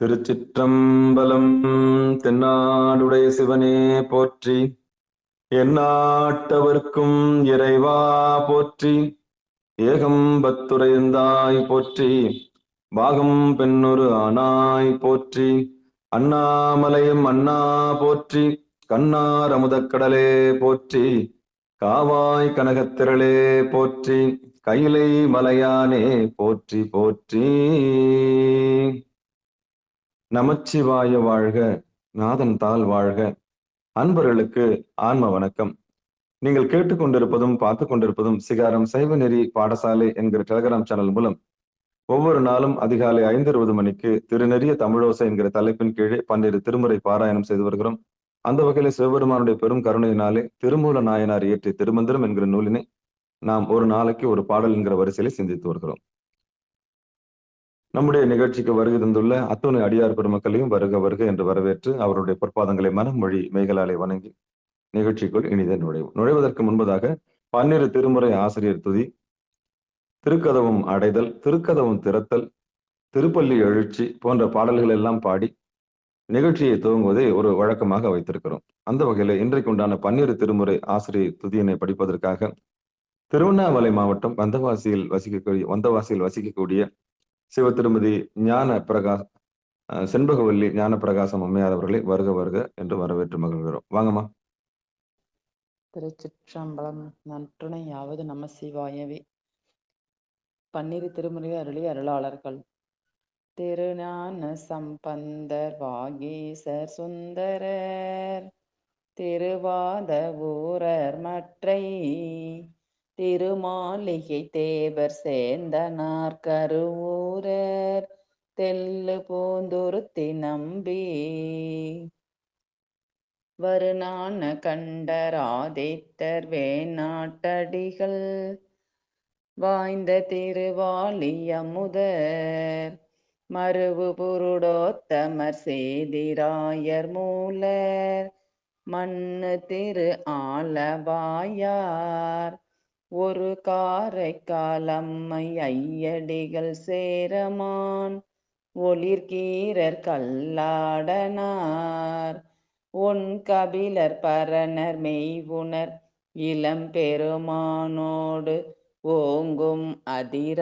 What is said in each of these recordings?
திருச்சிற்றம்பலம். தென்னாடுடைய சிவனே போற்றி, எந்நாட்டவர்க்கும் இறைவா போற்றி, ஏகம்பத்துரையந்தாய் போற்றி, பாகம் பெண்ணொரு ஆனாய் போற்றி, அண்ணாமலையும் அண்ணா போற்றி, கண்ணார் அமுதக்கடலே போற்றி, காவாய் கனகத்திரளே போற்றி, கைலை மலையானே போற்றி போற்றி. நமச்சிவாய வாழ்க, நாதன் தாள் வாழ்க. அன்பர்களுக்கு ஆன்ம வணக்கம். நீங்கள் கேட்டுக்கொண்டிருப்பதும் பார்த்து கொண்டிருப்பதும் சிகாரம் சைவ நெறி பாடசாலை என்கிற டெலிகிராம் சேனல் மூலம் ஒவ்வொரு நாளும் அதிகாலை 5:20 மணிக்கு திருநெறிய தமிழோசை என்கிற தலைப்பின் கீழே 12 திருமுறை பாராயணம் செய்து வருகிறோம். அந்த வகையில சிவபெருமானுடைய பெரும் கருணையினாலே திருமூல நாயனார் இயற்றிய திருமந்திரம் என்கிற நூலினை நாம் ஒரு நாளைக்கு ஒரு பாடல் என்கிற வரிசையில சிந்தித்து வருகிறோம். நம்முடைய நிகழ்ச்சிக்கு வருகை தந்துள்ள அத்துணை அடியார் பெருமக்களையும் வருக வருக என்று வரவேற்று அவருடைய பொற்பாதங்களை மனம் மொழி மெய்களாலே வணங்கி நிகழ்ச்சிக்குள் இனிதே நுழைவதற்கு முன்பதாக 12 திருமுறை ஆசிரியர் துதி, திருக்கதவும் அடைதல், திருக்கதவும் திறத்தல், திருப்பள்ளி எழுச்சி போன்ற பாடல்கள் எல்லாம் பாடி நிகழ்ச்சியை துவங்குவதை ஒரு வழக்கமாக வைத்திருக்கிறோம். அந்த வகையில இன்றைக்கு உண்டான 12 திருமுறை ஆசிரியர் துதியினை படிப்பதற்காக திருவண்ணாமலை மாவட்டம் வந்தவாசியில் வசிக்கக்கூடிய சிவ திருமதி ஞான பிரகாஷ் செண்பகவல்லி ஞான பிரகாசம் அம்மையார் அவர்களை வருக வருக என்று வரவேற்று மகிழ்கிறோம். வாங்கம்மா. திருச்சிற்றம்பலம். நற்றுணையாவது நம சிவாயவே. 12 திருமுறை அருளிய அருளாளர்கள்: திருஞான சம்பந்தர், வாகீசர் சுந்தரர், திருவாத ஊரர் மற்றை, திருமாளிகை தேவர் சேந்தனார் கருவூரர், தெல்லு பூந்துருத்தி நம்பி, வருநான கண்டர் ஆதித்தர் வேணாட்டடிகள், வாய்ந்த திருவாலி அமுதர், மருவு புருடோத்தமர் சேதிராயர் மூலர், மண்ணு திரு ஆலவாயார், ஒரு காரைக்காலம்மை ஐயடிகள் சேரமான், ஒளிர்கீரர் கல்லாடனார், ஒன் கபிலர் பரணர் மெய்வுணர் இளம்பெருமானோடு, ஓங்கும் அதிராவடிகளார்,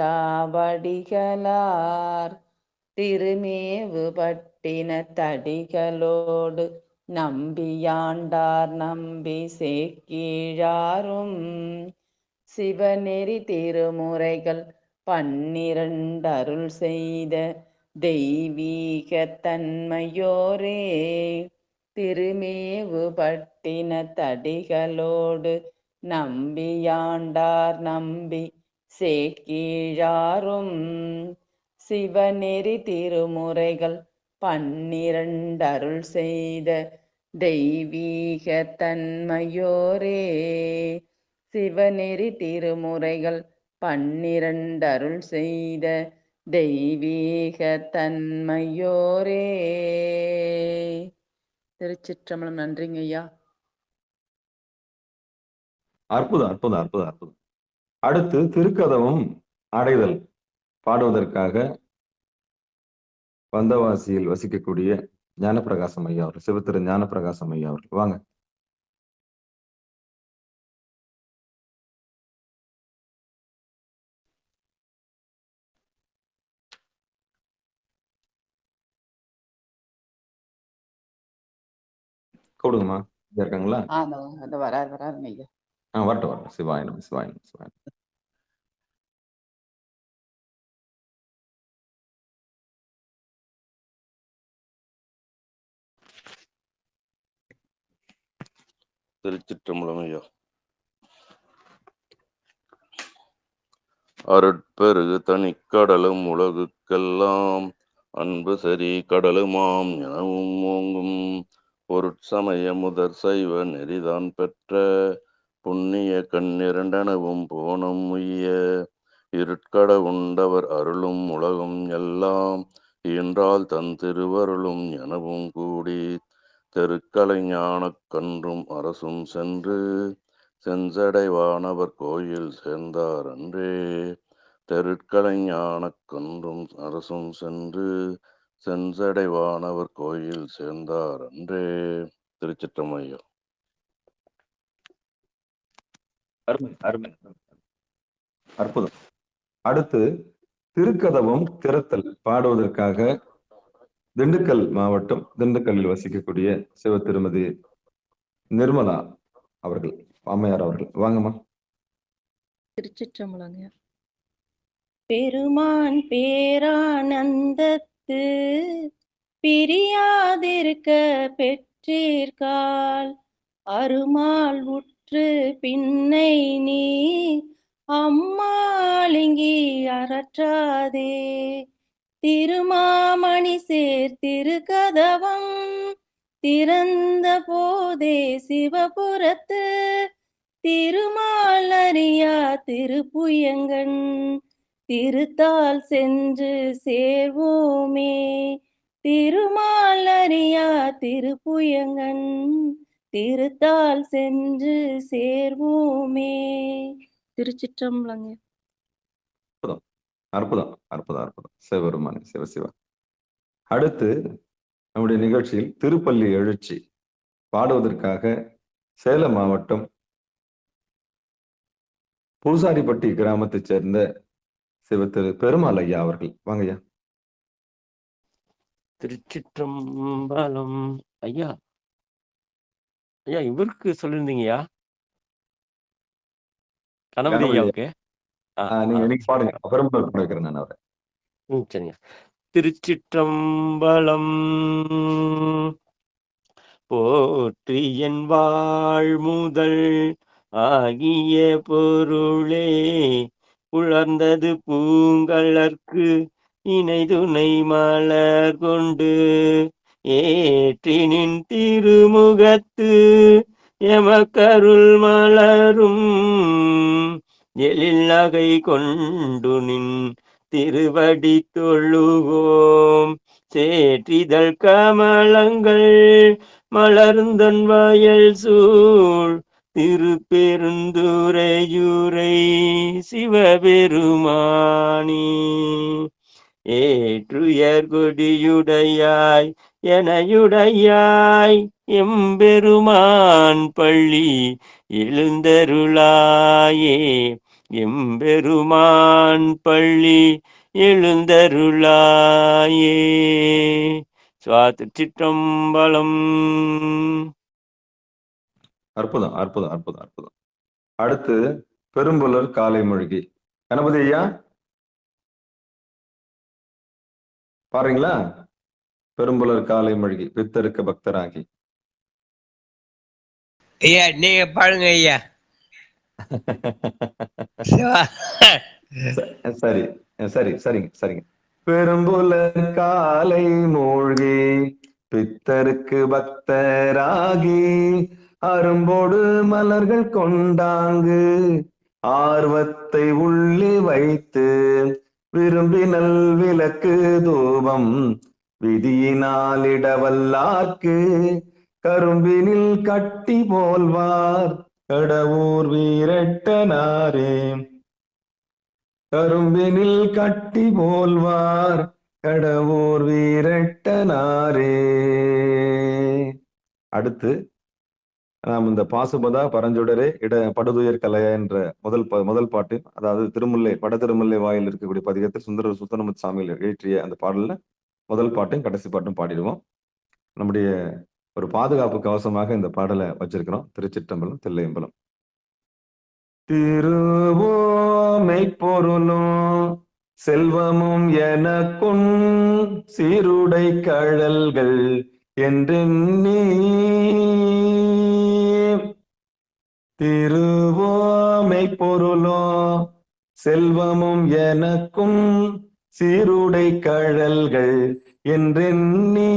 திருமேவு பட்டின தடிகளோடு, நம்பியாண்டார் நம்பி சேக்கீழாரும், சிவநெறி திருமுறைகள் 12 அருள் செய்த தெய்வீக தன்மையோரே, திருமேவு பட்டின தடிகளோடு, நம்பியாண்டார் நம்பி சேக்கீழாரும், சிவநெறி திருமுறைகள் 12 அருள் செய்த தெய்வீக தன்மையோரே, சிவநெறி திருமுறைகள் 12 அருள் செய்த தெய்வீக தன்மையோரே. திருச்சிற்றம்பலம். நன்றிங்க ஐயா. அற்புதம் அற்புதம் அற்புதம் அற்புதம். அடுத்து திருக்கதவும் அடைதல் பாடுவதற்காக வந்தவாசியில் வசிக்கக்கூடிய ஞானப்பிரகாசம் ஐயா அவர்கள், சிவத்திரு ஞானப்பிரகாசம் ஐயா அவர்கள் வாங்க. கூடுங்கம்மா. இருக்காங்களா? வராருங்க ஐயா. வரட்டும் வரட்டும். சிவாயனம் சிவாயனம் சிவாயனம். திருச்சிற்றம்பலம் ஐயா. அருட்பெருகு தனிக்கடலும் உலகுக்கெல்லாம் அன்பு சரி கடலுமாம் எனவும் ஓங்கும், பொருட்சமய முதற் சைவ நெறிதான் பெற்ற புண்ணிய கண்ணிரண்டனவும் போனம் உய்ய, இருட்கட உண்டவர் அருளும் உலகம் எல்லாம் ஈன்றால் தன் திருவருளும் எனவும் கூடி, தெருக்கலை ஞானக் கன்றும் அரசும் சென்று செஞ்சடைவானவர் கோயில் சேர்ந்தார் அன்றே, தெருட்கலை ஞானக் கன்றும் அரசும் சென்று செஞ்சடைவானவர் கோயில் சேர்ந்தார் அன்றே. திருச்சிற்றம்பலம் ஐயா. அருமை அருமை, அற்புதம். அடுத்து திருக்கதவம் திறத்தல் பாடுவதற்காக திண்டுக்கல் மாவட்டம் திண்டுக்கல்லில் வசிக்கக்கூடிய சிவ திருமதி நிர்மலா அவர்கள், அம்மையார் அவர்கள், வாங்கம்மா. திருச்சிற்றம்பலங்க. பெருமான் பேரானந்தத்து பிரியாதிருக்க பெற்றீர்கால் அருமால் உற்று பின்னை நீ அம்மாளிங்கி அறற்றாதே. திருமாமணி சேர் திருக்கதவம் திறந்த போதே சிவபுரத்து திருமாலறியா திருப்புயங்கன் திருத்தால் சென்று சேர்வோமே. திருமாலறியா திருப்புயங்கன் திருத்தால் சென்று சேர்வோமே. திருச்சிற்றம்பலங்க. அற்புதம் அற்புதம் அற்புதம். சிவபெருமானே சிவசிவா. அடுத்து நம்முடைய நிகழ்ச்சியில் திருப்பள்ளி எழுச்சி பாடுவதற்காக சேலம் மாவட்டம் பூசாரிப்பட்டி கிராமத்தைச் சேர்ந்த சிவ திரு பெருமாள் ஐயா அவர்கள், வாங்கய்யா. திருச்சிற்றம்பலம் ஐயா. ஐயா இவருக்கு சொல்லியிருந்தீங்கய்யா, கணபதி ஐயாவுக்கு. நீங்க இன்னைக்கு பாடுங்க, பெரும்பாலும் பாட வைக்கிறேன் நான் அவரை. சரிங்க. திருச்சிற்றம்பலம் போற்றி என் வாழ் முதல் ஆகிய பொருளே உலர்ந்தது பூங்கலர்க்கு இணைதுணை மலர் கொண்டு ஏற்றினின் திருமுகத்து எமக்கருள் மலரும் எழில் நகை கொண்டு நின் திருவடி தொழுவோம். சேற்றிதழ் கமலங்கள் மலர்ந்தன் வயல் சூழ் திருப்பெருந்துறையூரை சிவபெருமானி. ஏற்றுயர் கொடியுடையாய் எனையுடையாய் எம்பெருமான் பள்ளி எழுந்தருளாயே. எம்பெருமான் பள்ளி எழுந்தருளாயே. திருச்சிற்றம்பலம். அற்புதம் அற்புதம் அற்புதம் அற்புதம். அடுத்து பெரும்புலர் காலை மூழ்கி. கணபதி ஐயா பாருங்களா? பெரும்புலர் காலை மூழ்கி பித்தருக்கு பக்தராகி. ஐயா நீங்க பாருங்க ஐயா. சரி சரி சரிங்க சரிங்க. பெரும்புலர் காலை மூழ்கி பித்தருக்கு பக்தராகி அரும்போடு மலர்கள் கொண்டாங்கு ஆர்வத்தை உள்ளே வைத்து விரும்பினல் விளக்கு தூபம் விதியினாலிடவல்லார்க்கு கரும்பினில் கட்டி போல்வார் கடவுர் வீரட்டனாரே. கரும்பினில் கட்டி போல்வார் கடவுர் வீரட்டனாரே. அடுத்து நாம் இந்த பாசுபதா பரஞ்சுடரே இட படுதுயர் கலையா என்ற முதல் பாட்டு, அதாவது திருமுல்லை வட திருமுல்லை வாயில் இருக்கக்கூடிய பதிகத்தில் சுந்தரமுத்து சாமியில் இயற்றிய அந்த பாடல்ல முதல் பாட்டும் கடைசி பாட்டும் பாடிடுவோம். நம்முடைய ஒரு பாதுகாப்பு கவசமாக இந்த பாடலை வச்சிருக்கிறோம். திருச்சிற்றம்பலம் தில்லையம்பலம். திருவோமை பொருளும் செல்வமும் எனக்கும் சீருடை கழல்கள் என்றெண்ணி திருவோமை பொருளும் செல்வமும் எனக்கும் சீருடை கழல்கள் என்றெண்ணி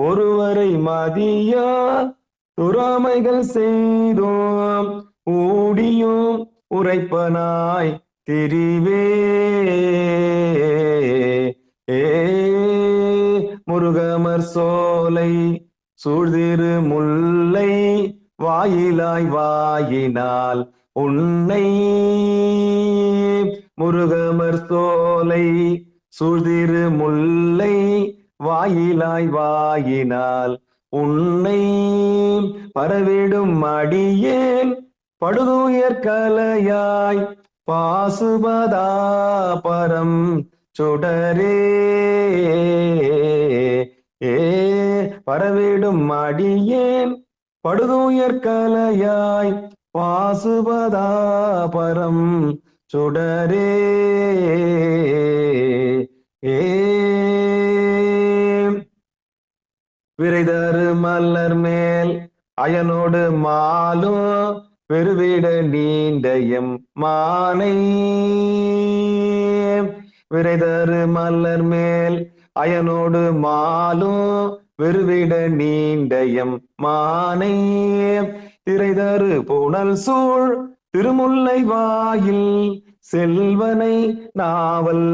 ஒருவரை மதியா துறாமைகள் செய்தோம் ஊடியும் உரைப்பனாய் திரிவே. முருகமர் சோலை சூழ்திரு முல்லை வாயிலாய் வாயினால் உன்னை. முருகமர் சோலை சூழ்திரு முல்லை வாயிலாய் வாயினால் உன்னை பரவிடும் அடியேன் படுதுயர் கலையாய் பாசுபதா பரம் சுடரே ஏ பரவிடும் அடியேன் படுதுயர் கலையாய் பாசுபதா பரம் சுடரே ஏ விரைதரு மலர் மேல் அயனோடு மாலும் பெருவிட நீண்டயம் மானை விரைதரு மலர் மேல் அயனோடு மாலும் வெறுவிட நீண்டயம் மானை திரைதரு புனல் சூழ் திருமுல்லை வாயில் செல்வனை நாவல்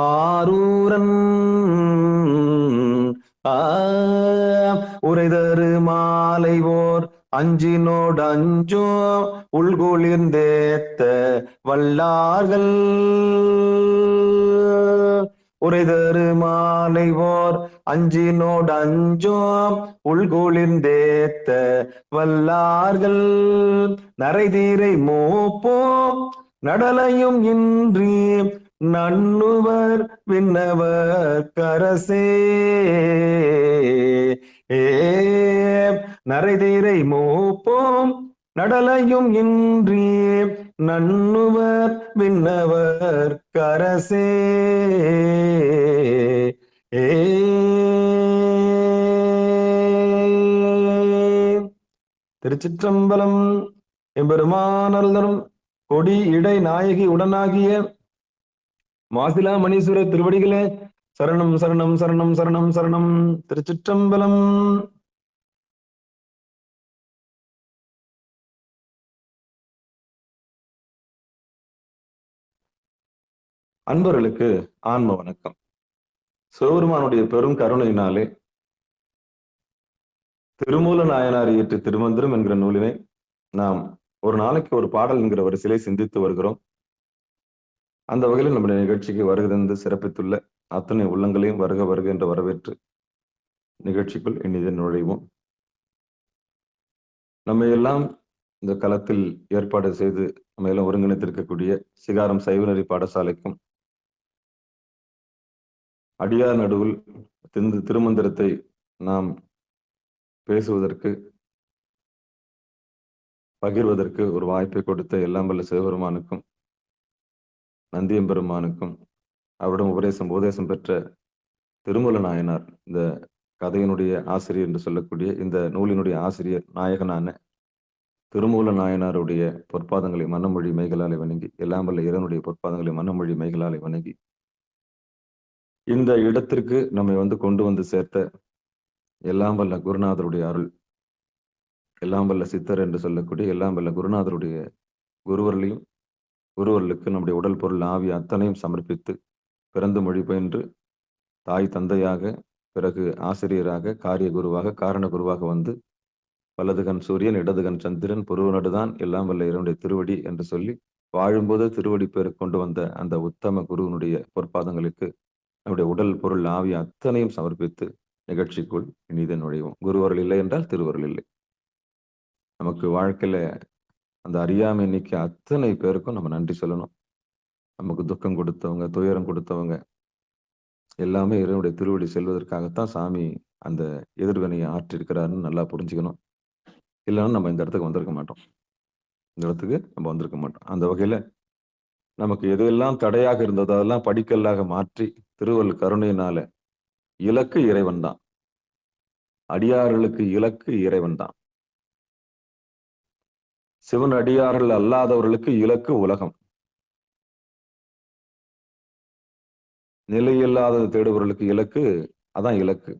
ஆரூரன் உரைதரு மாலை ஓர் அஞ்சினோடு அஞ்சோ உள்குளிர்ந்தேத்த வல்லார்கள் உரைதரு மாலை ஓர் அஞ்சினோடு அஞ்சோ உள்குளிர்ந்தேத்த வல்லார்கள் நரைதீரை மூப்போம் நடலையும் இன்றி நண்ணுவர் விண்ணவர் கரசே நரைதீரை மூப்போம் நடலையும் இன்றி நண்ணுவர் விண்ணவர் கரசே திருச்சிற்றம்பலம். எம்பெருமானருளும் கொடி இடை நாயகி உடனாகிய மாசிலா மணீஸ்வர திருவடிகளே சரணம் சரணம் சரணம் சரணம் சரணம். திருச்சிற்றம்பலம். அன்பர்களுக்கு ஆன்ம வணக்கம். சிவபெருமானுடைய பெரும் கருணையினாலே திருமூல நாயனார் இயற்று திருமந்திரம் என்கிற நூலினை நாம் ஒரு நாளைக்கு ஒரு பாடல் என்கிற வரிசையிலே சிந்தித்து வருகிறோம். அந்த வகையில் நம்முடைய நிகழ்ச்சிக்கு வருகை தந்து சிறப்பித்துள்ள அத்தனை உள்ளங்களையும் வருக வருக என்று வரவேற்று நிகழ்ச்சிக்குள் இனிதே நுழைவோம். நம்ம எல்லாம் இந்த களத்தில் ஏற்பாடு செய்து நம்ம எல்லாம் ஒருங்கிணைத்திருக்கக்கூடிய சிகாரம் சைவநெறி பாடசாலைக்கும் அடியார் நடுவில் திருமந்திரத்தை நாம் பேசுவதற்கு பகிர்வதற்கு ஒரு வாய்ப்பை கொடுத்த எல்லாம் வல்ல சிவபெருமானுக்கும் நந்தியம்பெருமானுக்கும் அவரிடம் உபதேசம் பெற்ற திருமூல நாயனார், இந்த கதையினுடைய ஆசிரியர் என்று சொல்லக்கூடிய இந்த நூலினுடைய ஆசிரியர் நாயகனான திருமூல நாயனாருடைய பொற்பாதங்களை மனமொழி மைகளாலை வணங்கி, எல்லாம் வல்ல இறைவனுடைய பொற்பாதங்களை மனமொழி மைகளாலை வணங்கி, இந்த இடத்திற்கு நம்மை கொண்டு வந்து சேர்த்த எல்லாம் வல்ல குருநாதருடைய அருள், எல்லாம் வல்ல சித்தர் என்று சொல்லக்கூடிய எல்லாம் வல்ல குருநாதருடைய குருவர்களையும் குருவர்களுக்கு நம்முடைய உடல் பொருள் ஆவி அத்தனையும் சமர்ப்பித்து பிறந்து மொழி பயின்று தாய் தந்தையாக, பிறகு ஆசிரியராக, காரிய குருவாக, காரண குருவாக வந்து வலதுகன் சூரியன் இடதுகன் சந்திரன் பொருவனடுதான் எல்லாம் வல்ல இறைவனுடைய திருவடி என்று சொல்லி வாழும்போது திருவடி பேர் கொண்டு வந்த அந்த உத்தம குருவனுடைய பொற்பாதங்களுக்கு நம்முடைய உடல் பொருள் ஆவி அத்தனையும் சமர்ப்பித்து நிகழ்ச்சிக்குள் இனிதே நுழைவோம். குருவர்கள் இல்லை என்றால் திருவருள் இல்லை. நமக்கு வாழ்க்கையில அந்த அறியாமை நீக்கி அத்தனை பேருக்கும் நம்ம நன்றி சொல்லணும். நமக்கு துக்கம் கொடுத்தவங்க, துயரம் கொடுத்தவங்க எல்லாமே இறைவனுடைய திருவடி செல்வதற்காகத்தான் சாமி அந்த எதிர்வினையை ஆற்றிருக்கிறாருன்னு நல்லா புரிஞ்சுக்கணும். இல்லைன்னா நம்ம இந்த இடத்துக்கு வந்திருக்க மாட்டோம். அந்த வகையில நமக்கு எதெல்லாம் தடையாக இருந்ததோ அதெல்லாம் படிக்கல்லாக மாற்றி திருவள்ளுவர் கருணையினால இலக்கு இறைவன் தான். அடியார்களுக்கு இலக்கு இறைவன் தான். சிவன் அடியார்கள் அல்லாதவர்களுக்கு இலக்கு உலகம். நிலையில்லாதது தேடுபவர்களுக்கு இலக்கு, அதான் இலக்கு.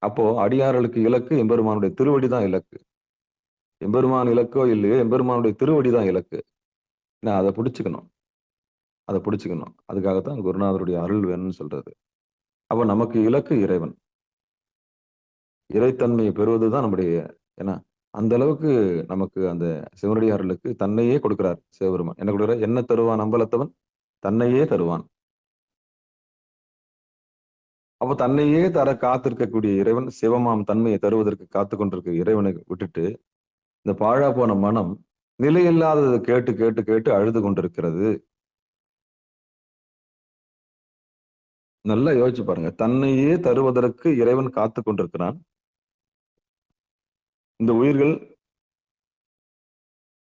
அப்போ அடியார்களுக்கு இலக்கு எம்பெருமானுடைய திருவடி தான் இலக்கு. எம்பெருமான் இலக்கோ இல்லையோ எம்பெருமானுடைய திருவடி தான் இலக்கு. நான் அதை பிடிச்சுக்கணும். அதுக்காகத்தான் குருநாதருடைய அருள் வேணும்னு சொல்றது. அப்ப நமக்கு இலக்கு இறைவன். இறைத்தன்மையை பெறுவதுதான் நம்முடைய, ஏன்னா அந்த அளவுக்கு நமக்கு அந்த சிவனடியார்களுக்கு தன்னையே கொடுக்கிறார் சிவபெருமான். என்ன கொடுக்கிறார்? என்ன தருவான் அம்பலத்தவன்? தன்னையே தருவான். அப்ப தன்னையே தர காத்திருக்கக்கூடிய இறைவன், சிவமாம் தன்மையை தருவதற்கு காத்து கொண்டிருக்க இறைவனை விட்டுட்டு இந்த பாழா போன மனம் நிலையில்லாததை கேட்டு கேட்டு கேட்டு அழுது கொண்டிருக்கிறது. நல்லா யோசிச்சு பாருங்க. தன்னையே தருவதற்கு இறைவன் காத்து கொண்டிருக்கிறான். இந்த உயிர்கள்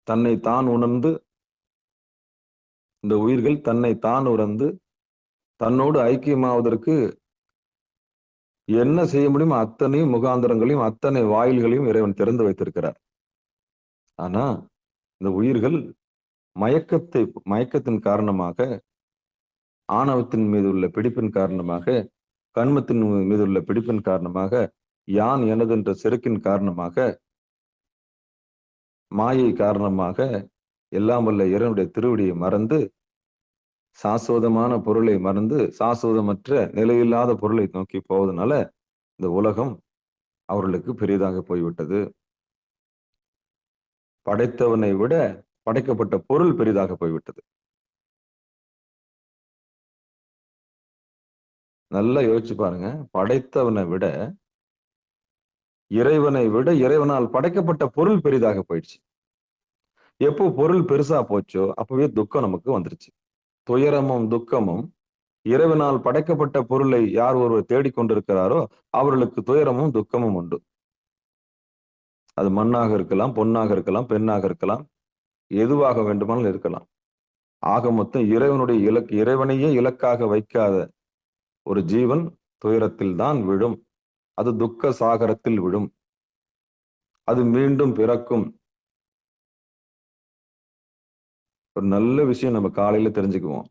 தன்னை தான் உணர்ந்து தன்னை தான் உணர்ந்து தன்னோடு ஐக்கியமாவதற்கு என்ன செய்ய முடியுமோ அத்தனையும் முகாந்திரங்களையும் அத்தனை வாயில்களையும் இறைவன் திறந்து வைத்திருக்கிறார். ஆனா இந்த உயிர்கள் மயக்கத்தின் காரணமாக, ஆணவத்தின் மீது உள்ள பிடிப்பின் காரணமாக, கண்மத்தின் மீது உள்ள பிடிப்பின் காரணமாக, யான் எனது என்ற செருக்கின் காரணமாக, மாயை காரணமாக எல்லாம் வல்ல இறைவனுடைய திருவடியை மறந்து, சாஸ்வதமான பொருளை மறந்து, சாஸ்வதமற்ற நிலையில்லாத பொருளை நோக்கி போவதனால இந்த உலகம் அவர்களுக்கு பெரிதாக போய்விட்டது. படைத்தவனை விட படைக்கப்பட்ட பொருள் பெரிதாக போய்விட்டது. நல்லா யோசிச்சு பாருங்க. படைத்தவனை விட இறைவனால் படைக்கப்பட்ட பொருள் பெரிதாக போயிடுச்சு. எப்போ பொருள் பெருசா போச்சோ அப்பவே துக்கம் நமக்கு வந்துருச்சு. துயரமும் துக்கமும் இறைவனால் படைக்கப்பட்ட பொருளை யார் ஒருவர் தேடிக்கொண்டிருக்கிறாரோ அவர்களுக்கு துயரமும் துக்கமும் உண்டு. அது மண்ணாக இருக்கலாம், பொன்னாக இருக்கலாம், பெண்ணாக இருக்கலாம், எதுவாக வேண்டுமானாலும் இருக்கலாம். ஆக மொத்தம் இறைவனையே இலக்காக வைக்காத ஒரு ஜீவன் துயரத்தில் தான் விழும். அது துக்க சாகரத்தில் விழும். அது மீண்டும் பிறக்கும். ஒரு நல்ல விஷயம் நம்ம காலையில தெரிஞ்சுக்குவோம்.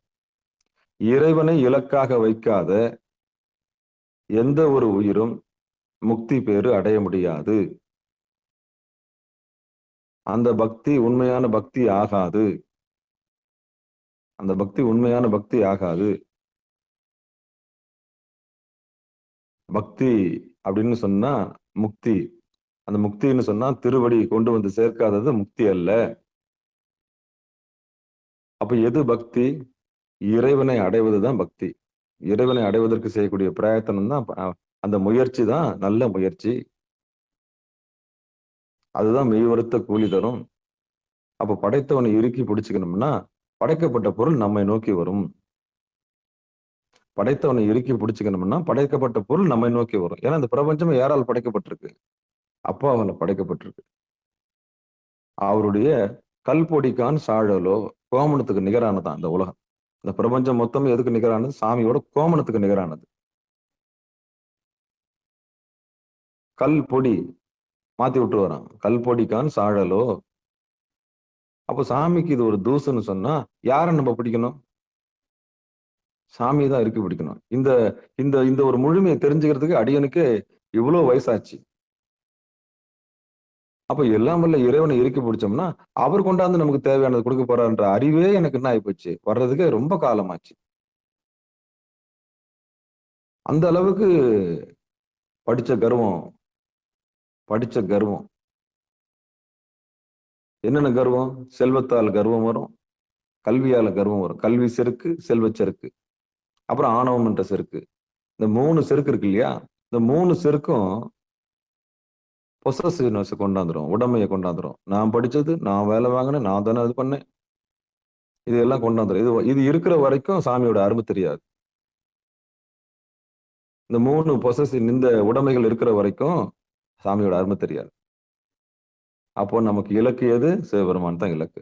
இறைவனை இலக்காக வைக்காத எந்த ஒரு உயிரும் முக்தி பேறு அடைய முடியாது. அந்த பக்தி உண்மையான பக்தி ஆகாது. அந்த பக்தி உண்மையான பக்தி ஆகாது. பக்தி அப்படின்னு சொன்னா முக்தி. அந்த முக்தின்னு சொன்னா திருவடி கொண்டு வந்து சேர்க்காதது முக்தி அல்ல. அப்ப எது பக்தி? இறைவனை அடைவதுதான் பக்தி. இறைவனை அடைவதற்கு செய்யக்கூடிய பிரயத்தனம் தான், அந்த முயற்சி தான் நல்ல முயற்சி. அதுதான் மெய்வருத்த கூலி தரும். அப்ப படைத்தவனை இறுக்கி பிடிச்சுக்கணும்னா படைக்கப்பட்ட பொருள் நம்மை நோக்கி வரும். படைத்தவனை இறுக்கி பிடிச்சுக்கணும்னா படைக்கப்பட்ட பொருள் நம்மை நோக்கி வரும். ஏன்னா இந்த பிரபஞ்சம் யாரால் படைக்கப்பட்டிருக்கு? அப்பாவால படைக்கப்பட்டிருக்கு. அவருடைய கல்பொடிக்கான் சாழலோ கோமணத்துக்கு நிகரானதான் இந்த உலகம். இந்த பிரபஞ்சம் மொத்தம் எதுக்கு நிகரானது? சாமியோட கோமணத்துக்கு நிகரானது. கல் பொடி மாத்தி விட்டு வரான். கல்பொடிக்கான் சாழலோ. அப்போ சாமிக்கு இது ஒரு தூசுன்னு சொன்னா யாரை நம்ம பிடிக்கணும்? சாமியை தான் இறுக்கி பிடிக்கணும். இந்த இந்த இந்த ஒரு முழுமையை தெரிஞ்சுக்கிறதுக்கு அடியனுக்கு இவ்வளவு வயசாச்சு. அப்ப எல்லாம் வல்ல இறைவனை இறுக்கி பிடிச்சோம்னா அவர் கொண்டாந்து நமக்கு தேவையானது கொடுக்க போறாருன்ற அறிவே எனக்கு என்ன ஆயிப்போச்சு, வர்றதுக்கு ரொம்ப காலமாச்சு. அந்த அளவுக்கு படிச்ச கர்வம். என்னென்ன கர்வம்? செல்வத்தால் கர்வம் வரும், கல்வியால கர்வம் வரும். கல்வி செருக்கு, செல்வ செருக்கு, அப்புறம் ஆணவம் என்ற செருக்கு. இந்த 3 செருக்கு இருக்கு இல்லையா? இந்த 3 செருக்கும் பொசசிவ்னஸ் கொண்டாந்துரும், உடமையை கொண்டாந்துரும். நான் படிச்சது, நான் வேலை வாங்கினேன், நான் தானே இது பண்ணேன், இதெல்லாம் கொண்டாந்துரும். இது இருக்கிற வரைக்கும் சாமியோட அருமை தெரியாது. இந்த 3 பொசசிவ் இந்த உடைமைகள் இருக்கிற வரைக்கும் சாமியோட அருமை தெரியாது. அப்போ நமக்கு இலக்கு எது? சிவபெருமான் தான் இலக்கு.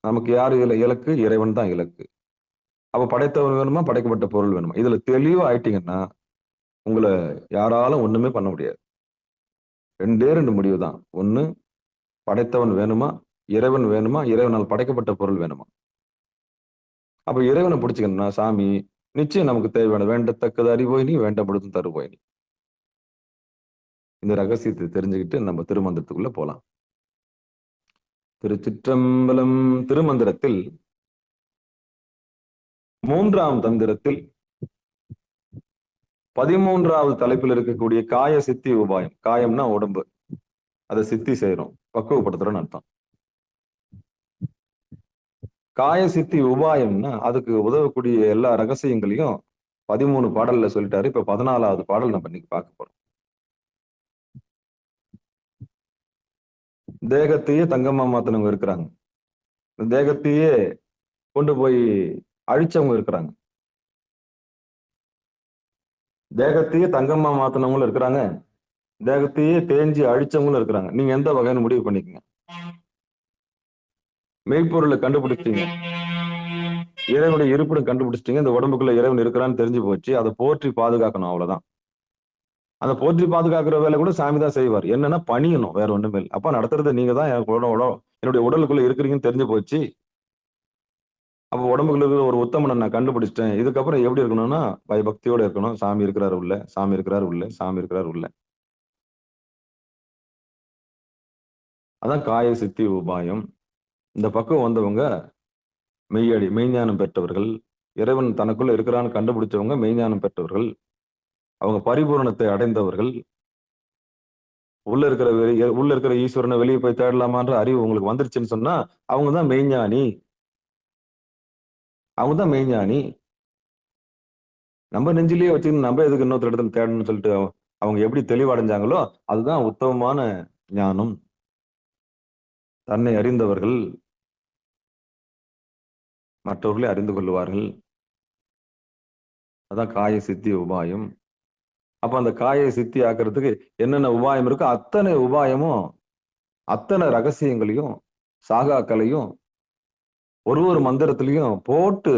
நமக்கு யாரு இலக்கு? இறைவன் தான் இலக்கு. அப்ப படைத்தவன் வேணுமா, படைக்கப்பட்ட பொருள் வேணுமா? இதுல தெளிவா ஆயிட்டீங்கன்னா உங்களை யாராலும் ஒண்ணுமே பண்ண முடியாது. 2 முடிவு தான். ஒண்ணு, படைத்தவன் வேணுமா, இறைவன் வேணுமா, இறைவனால் படைக்கப்பட்ட பொருள் வேணுமா. அப்ப இறைவனை பிடிச்சுக்கணும்னா சாமி நிச்சயம் நமக்கு தேவையான வேண்டத்தக்கது அறிவோய் நீ, வேண்டப்படுத்தும் தருவோய் நீ. இந்த ரகசியத்தை தெரிஞ்சுக்கிட்டு நம்ம திருமந்திரத்துக்குள்ள போலாம். திருச்சிற்றம்பலம். திருமந்திரத்தில் 3ஆம் தந்திரத்தில் 13வது தலைப்பில் இருக்கக்கூடிய காய சித்தி உபாயம். காயம்னா உடம்பு, அதை சித்தி செய்யறோம், பக்குவப்படுத்துறோம்னு அர்த்தம். காய சித்தி உபாயம்னா அதுக்கு உதவக்கூடிய எல்லா ரகசியங்களையும் 13 பாடல்ல சொல்லிட்டாரு. இப்ப 14வது பாடல் நம்ம இன்னைக்கு பார்க்க போறோம். தேகத்தையே தங்கமா மாத்தினவங்க இருக்கிறாங்க. தேகத்தையே கொண்டு போய் அழிச்சவங்க இருக்கிறாங்க. தேகத்தையே தங்கமா மாத்தினவங்களும் இருக்கிறாங்க. தேகத்தையே தேஞ்சி அழிச்சவங்களும் இருக்கிறாங்க. நீங்க எந்த வகைன்னு முடிவு பண்ணிக்கங்க. மெய்ப்பொருளை கண்டுபிடிச்சிட்டீங்க. இறைவனுடைய இருப்பிடம் கண்டுபிடிச்சிட்டீங்க. இந்த உடம்புக்குள்ள இறைவன் இருக்கிறான்னு தெரிஞ்சு போச்சு. அதை போற்றி பாதுகாக்கணும், அவ்வளவுதான். அந்த போற்றி பாதுகாக்கிற வேலை கூட சாமி தான் செய்வார். என்னன்னா பணியணும், வேற ஒண்ணுமே இல்லை. அப்ப நடத்துறது நீங்க தான் என்னுடைய உடலுக்குள்ள இருக்கிறீங்கன்னு தெரிஞ்சு போச்சு. அப்ப உடம்புக்குள்ள இருக்கிற ஒரு உத்தமனை நான் கண்டுபிடிச்சிட்டேன். இதுக்கப்புறம் எப்படி இருக்கணும்னா பயபக்தியோட இருக்கணும். சாமி இருக்கிறாரு உள்ள, சாமி இருக்கிறாரு உள்ள, சாமி இருக்கிறாரு உள்ள. அதான் காய சித்தி உபாயம். இந்த பக்கம் வந்தவங்க மெய்ஞானம் பெற்றவர்கள். இறைவன் தனக்குள்ள இருக்கிறான்னு கண்டுபிடிச்சவங்க மெய்ஞானம் பெற்றவர்கள். அவங்க பரிபூரணத்தை அடைந்தவர்கள். உள்ள இருக்கிற ஈஸ்வரனை வெளியே போய் தேடலாமான்ற அறிவு உங்களுக்கு வந்துருச்சுன்னு சொன்னா அவங்க தான் மெய்ஞானி. அவங்க தான் மெய்ஞானி. நம்ம நெஞ்சிலேயே வச்சுக்கணும், நம்ம எதுக்கு இன்னொருத்தர் இடத்துல தேடணும்னு சொல்லிட்டு அவங்க எப்படி தெளிவடைஞ்சாங்களோ அதுதான் உத்தமமான ஞானம். தன்னை அறிந்தவர்கள் மற்றவர்களை அறிந்து கொள்வார்கள். அதான் காய சித்தி உபாயம். அப்ப அந்த காயை சித்தி ஆக்குறதுக்கு என்னென்ன உபாயம் இருக்கோ அத்தனை உபாயமும், அத்தனை ரகசியங்களையும், சாகாக்களையும் ஒரு மந்திரத்திலையும் போட்டு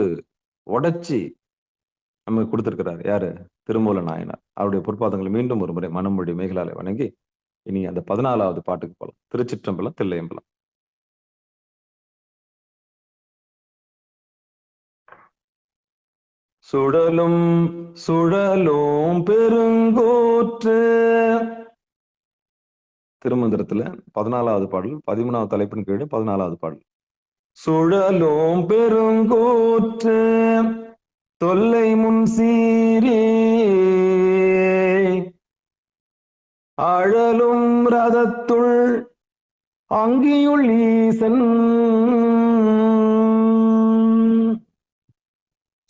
உடைச்சி நமக்கு கொடுத்திருக்கிறார். யாரு? திருமூல நாயனார். அவருடைய பொற்பாதங்களை மீண்டும் ஒரு முறை மனமொழி மேகலாலை வணங்கி இனி அந்த 14வது பாட்டுக்கு போலாம். திருச்சிற்றம்பலம், தில்லையம்பலம். சுழலும் சுழலும் பெருங்கூற்று. திருமந்திரத்துல 14வது பாடல், 13வது தலைப்பின் கீழே 14வது பாடல். சுழலும் பெருங்கூற்று தொல்லை முன் சீரே அழலும் ரதத்துள் அங்கியுள் ஈசன்.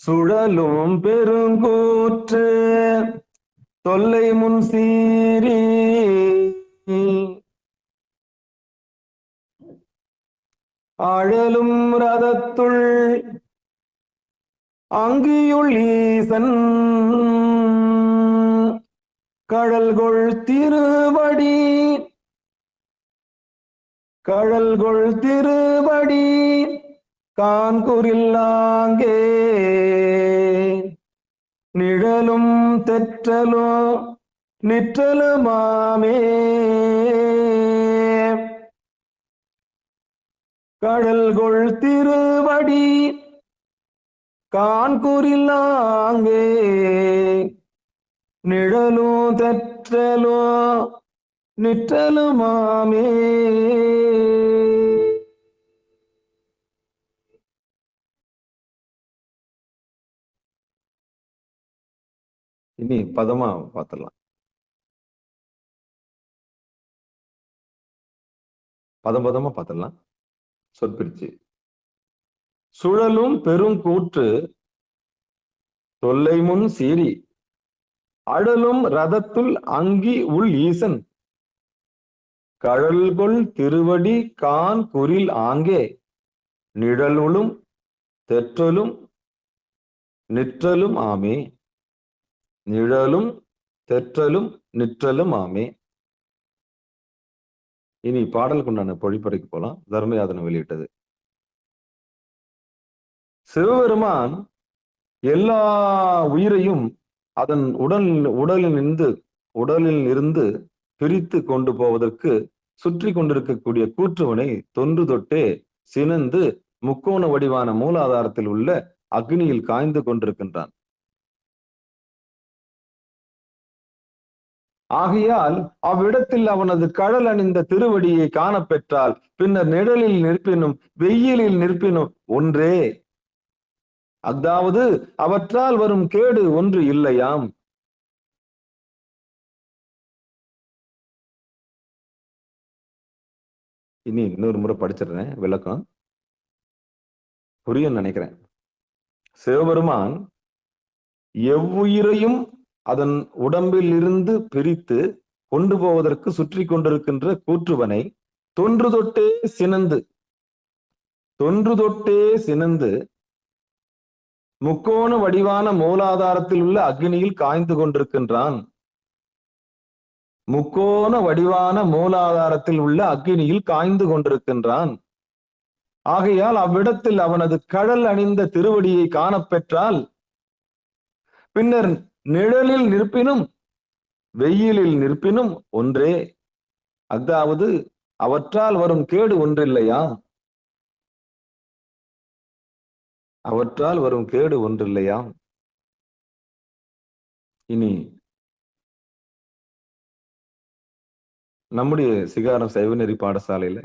சுழலும் பெருங்கூற்று தொல்லை முன் சீரே அழலும் ரதத்துள் அங்கியுள் ஈசன். கழல்கொள் திருவடி காண்குறில்லாங்கே நிழலும் தெற்றலும் நிற்றலுமாமே. கழல்கொள் திருவடி காண்குறில்லாங்கே நிழலும் தெற்றலும் நிற்றலுமாமே. இனி பதமா பார்த்துடலாம். பதமா பார்த்துடலாம். சொற்பிரிச்சு. சுழலும் பெருங்கூற்று தொல்லை முன் சீரி அழலும் ரதத்துள் அங்கி உள் ஈசன். கழல்கொள் திருவடி கான் குறில் ஆங்கே நிழலுளும் தெற்றலும் நிற்றலும் ஆமே. நிழலும் தெற்றலும் நிற்றலும் ஆமே. இனி பாடலுக்கு உண்டான பொழிப்பறைக்கு போலாம். தர்மயாதனை வெளியிட்டது. சிவபெருமான் எல்லா உயிரையும் அதன் உடலில் இருந்து பிரித்து கொண்டு போவதற்கு சுற்றி கொண்டிருக்கக்கூடிய கூற்றுவனை தொன்று தொட்டே சினந்து முக்கோண வடிவான மூலாதாரத்தில் உள்ள அக்னியில் காய்ந்து கொண்டிருக்கின்றான். ஆகையால் அவ்விடத்தில் அவனது கழல் அணிந்த திருவடியை காணப்பெற்றால் பின்னர் நிழலில் நிற்பினும் வெயிலில் நிற்பினும் ஒன்றே. அதாவது அவற்றால் வரும் கேடு ஒன்று இல்லையாம். இனி இன்னொரு முறை படிச்சிடுறேன், விளக்கம் புரியும் நினைக்கிறேன். சிவபெருமான் எவ்வுயிரையும் அதன் உடம்பில் இருந்து பிரித்து கொண்டு போவதற்கு சுற்றி கொண்டிருக்கின்ற கூற்றுவனை தொன்று தொட்டே சினந்து முக்கோண வடிவான மூலாதாரத்தில் உள்ள அக்னியில் காய்ந்து கொண்டிருக்கின்றான். முக்கோண வடிவான மூலாதாரத்தில் உள்ள அக்னியில் காய்ந்து கொண்டிருக்கின்றான். ஆகையால் அவ்விடத்தில் அவனது கடல் அணிந்த திருவடியை காணப்பெற்றால் பின்னர் நிழலில் நிற்பினும் வெயிலில் நிற்பினும் ஒன்றே. அதாவது அவற்றால் வரும் கேடு ஒன்றில்லையா? அவற்றால் வரும் கேடு ஒன்றில்லையா? இனி நம்முடைய சிகாரம் சைவநெறி பாடசாலையில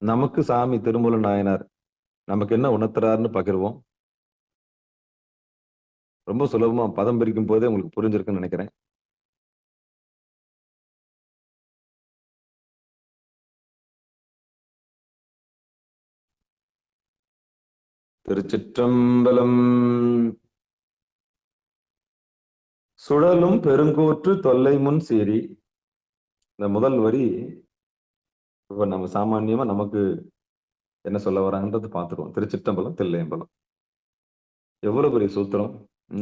நமக்கு சாமி திருமூல நாயனார் நமக்கு என்ன உணர்த்துறாருன்னு பகிர்வோம். ரொம்ப சுலபமா பதம் பிரிக்கும் போதே உங்களுக்கு புரிஞ்சிருக்குன்னு நினைக்கிறேன். திருச்சிற்றம்பலம். சுழலும் பெருங்கூற்று தொல்லை முன் சீறி. இந்த முதல் வரி இப்ப நம்ம சாமான்யமா நமக்கு என்ன சொல்ல வராங்கன்றது பார்த்துருவோம். திருச்சிற்றம்பலம் தில்லையம்பலம். எவ்வளவு பெரிய சூத்திரம்,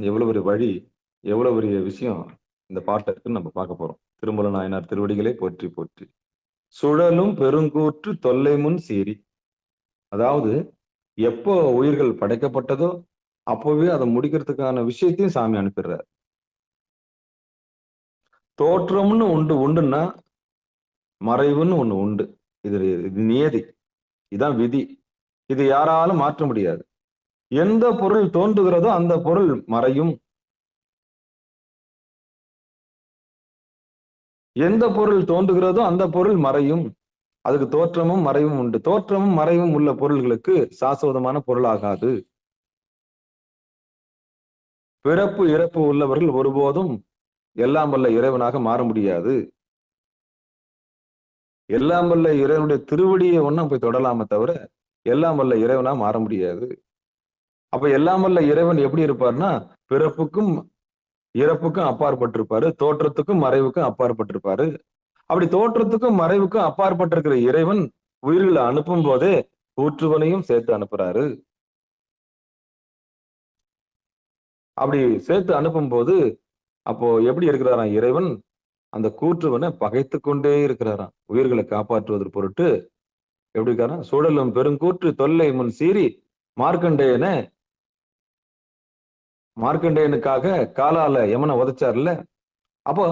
எவ்வளவு பெரிய வழி, எவ்வளவு பெரிய விஷயம் இந்த பாட்டு இருக்குன்னு நம்ம பார்க்க போறோம். திருமூல நாயனார் திருவடிகளை போற்றி போற்றி. சுழலும் பெருங்கூற்று தொல்லை முன் சீறி. அதாவது எப்போ உயிர்கள் படைக்கப்பட்டதோ அப்பவே அதை முடிக்கிறதுக்கான விஷயத்தையும் சாமி அனுப்பிடுறார். தோற்றம்னு உண்டுன்னா மறைவுன்னு ஒண்ணு உண்டு. இது நியதி, இதான் விதி. இது யாராலும் மாற்ற முடியாது. எந்த பொருள் தோன்றுகிறதோ அந்த பொருள் மறையும். எந்த பொருள் தோன்றுகிறதோ அந்த பொருள் மறையும். அதுக்கு தோற்றமும் மறைவும் உண்டு. தோற்றமும் மறைவும் உள்ள பொருள்களுக்கு சாஸ்வதமான பொருளாகாது. பிறப்பு இறப்பு உள்ளவர்கள் ஒருபோதும் எல்லாம் வல்ல இறைவனாக மாற முடியாது. எல்லாம் வல்ல இறைவனுடைய திருவடியை ஒன்னும் போய் தொடலாம தவிர எல்லாம் வல்ல இறைவனா மாற முடியாது. அப்ப எல்லாம் வல்ல இறைவன் எப்படி இருப்பார்னா பிறப்புக்கும் இறப்புக்கும் அப்பாற்பட்டிருப்பாரு, தோற்றத்துக்கும் மறைவுக்கும் அப்பாற்பட்டிருப்பாரு. அப்படி தோற்றத்துக்கும் மறைவுக்கும் அப்பாற்பட்டிருக்கிற இறைவன் உயிர்களை அனுப்பும் போதே கூற்றுவனையும் சேர்த்து அனுப்புறாரு. அப்படி சேர்த்து அனுப்பும் போது அப்போ எப்படி இருக்கிறாராம் இறைவன்? அந்த கூற்றுவனை பகைத்து கொண்டே இருக்கிறாராம். உயிர்களை காப்பாற்றுவதற்கு பொருட்டு எப்படி இருக்காராம்? சுழலும் பெருங்கூற்று தொல்லை முன் சீறி மார்க்கண்டேயனுக்காக காலால யமனை உதைச்சார்ல, அப்போ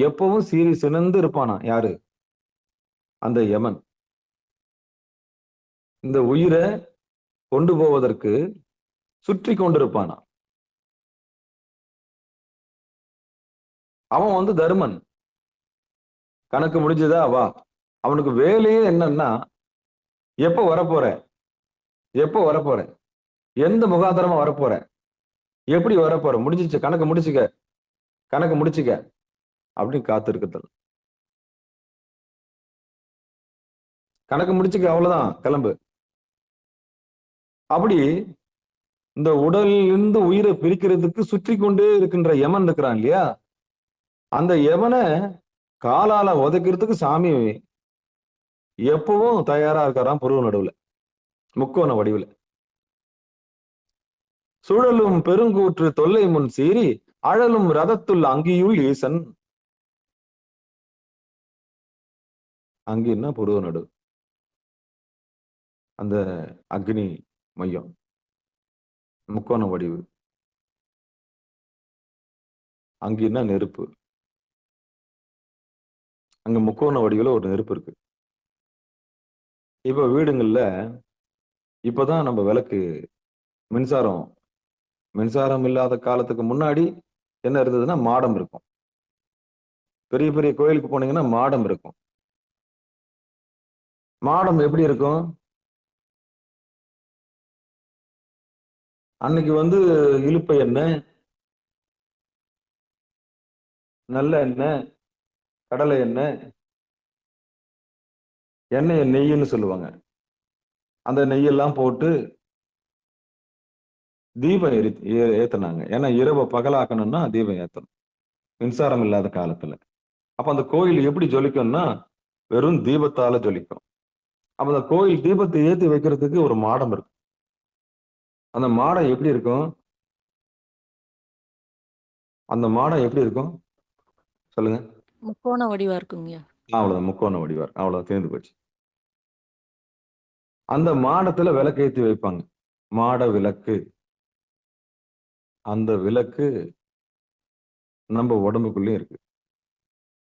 எப்பவும் சீறி சினந்து இருப்பானா யாரு? அந்த யமன். இந்த உயிரை கொண்டு போவதற்கு சுற்றி கொண்டிருப்பானா. அவன் தருமன். கணக்கு முடிஞ்சதா வா. அவனுக்கு வேலையே என்னன்னா எப்ப வரப்போற, எந்த முகாந்திரமா வரப்போற, எப்படி வரப்போற, முடிஞ்சிச்சு கணக்கு முடிச்சுக்க அப்படின்னு காத்து இருக்குதல். கணக்கு முடிச்சுக்க, அவ்வளவுதான், கிளம்பு. அப்படி இந்த உடலிலிருந்து உயிரை பிரிக்கிறதுக்கு சுற்றி கொண்டே இருக்கின்ற யமன் இருக்கிறான் இல்லையா, அந்த யமனை காலால உதைக்கிறதுக்கு சாமி எப்பவும் தயாரா இருக்காராம். புருவ நடுவுல முக்கோண வடிவுல. சுழலும் பெருங்கூற்று தொல்லை முன் சீறி அழலும் ரதத்துள் அங்கியுள் ஈசன். அங்கின்னா புருவ நடு, அந்த அக்னி மையம், முக்கோண வடிவு. அங்கின்னா நெருப்பு. அங்க முக்கோண வடிவுல ஒரு நெருப்பு இருக்கு. இப்ப வீடுங்கள்ல இப்பதான் நம்ம விளக்கு மின்சாரம் இல்லாத காலத்துக்கு முன்னாடி என்ன இருந்ததுன்னா மாடம் இருக்கும். பெரிய பெரிய கோயிலுக்கு போனீங்கன்னா மாடம் இருக்கும். மாடம் எப்படி இருக்கும்? அன்னைக்கு இலுப்பை எண்ணெய், நல்ல எண்ணெய், கடலை எண்ணெய், எண்ணெயை நெய்ன்னு சொல்லுவாங்க. அந்த நெய்யெல்லாம் போட்டு தீபம் ஏத்துனாங்க. ஏன்னா இரவை பகலாக்கணும்னா தீபம் ஏத்தணும். மின்சாரம் இல்லாத காலத்துல. அப்ப அந்த கோயில் எப்படி ஜொலிக்கும்னா வெறும் தீபத்தால ஜொலிக்கும். அப்ப அந்த கோயில் தீபத்தை ஏத்தி வைக்கிறதுக்கு ஒரு மாடம் இருக்கு. அந்த மாடம் எப்படி இருக்கும்? அந்த மாடம் எப்படி இருக்கும் சொல்லுங்க. முக்கோண வடிவா இருக்குங்கய்யா. அவ்வளவுதான், முக்கோண வடிவார். அவ்வளவு தேர்ந்து போச்சு. அந்த மாடத்துல விளக்கு ஏத்தி வைப்பாங்க. மாட விளக்கு. அந்த விளக்கு நம்ம உடம்புக்குள்ளேயும் இருக்கு.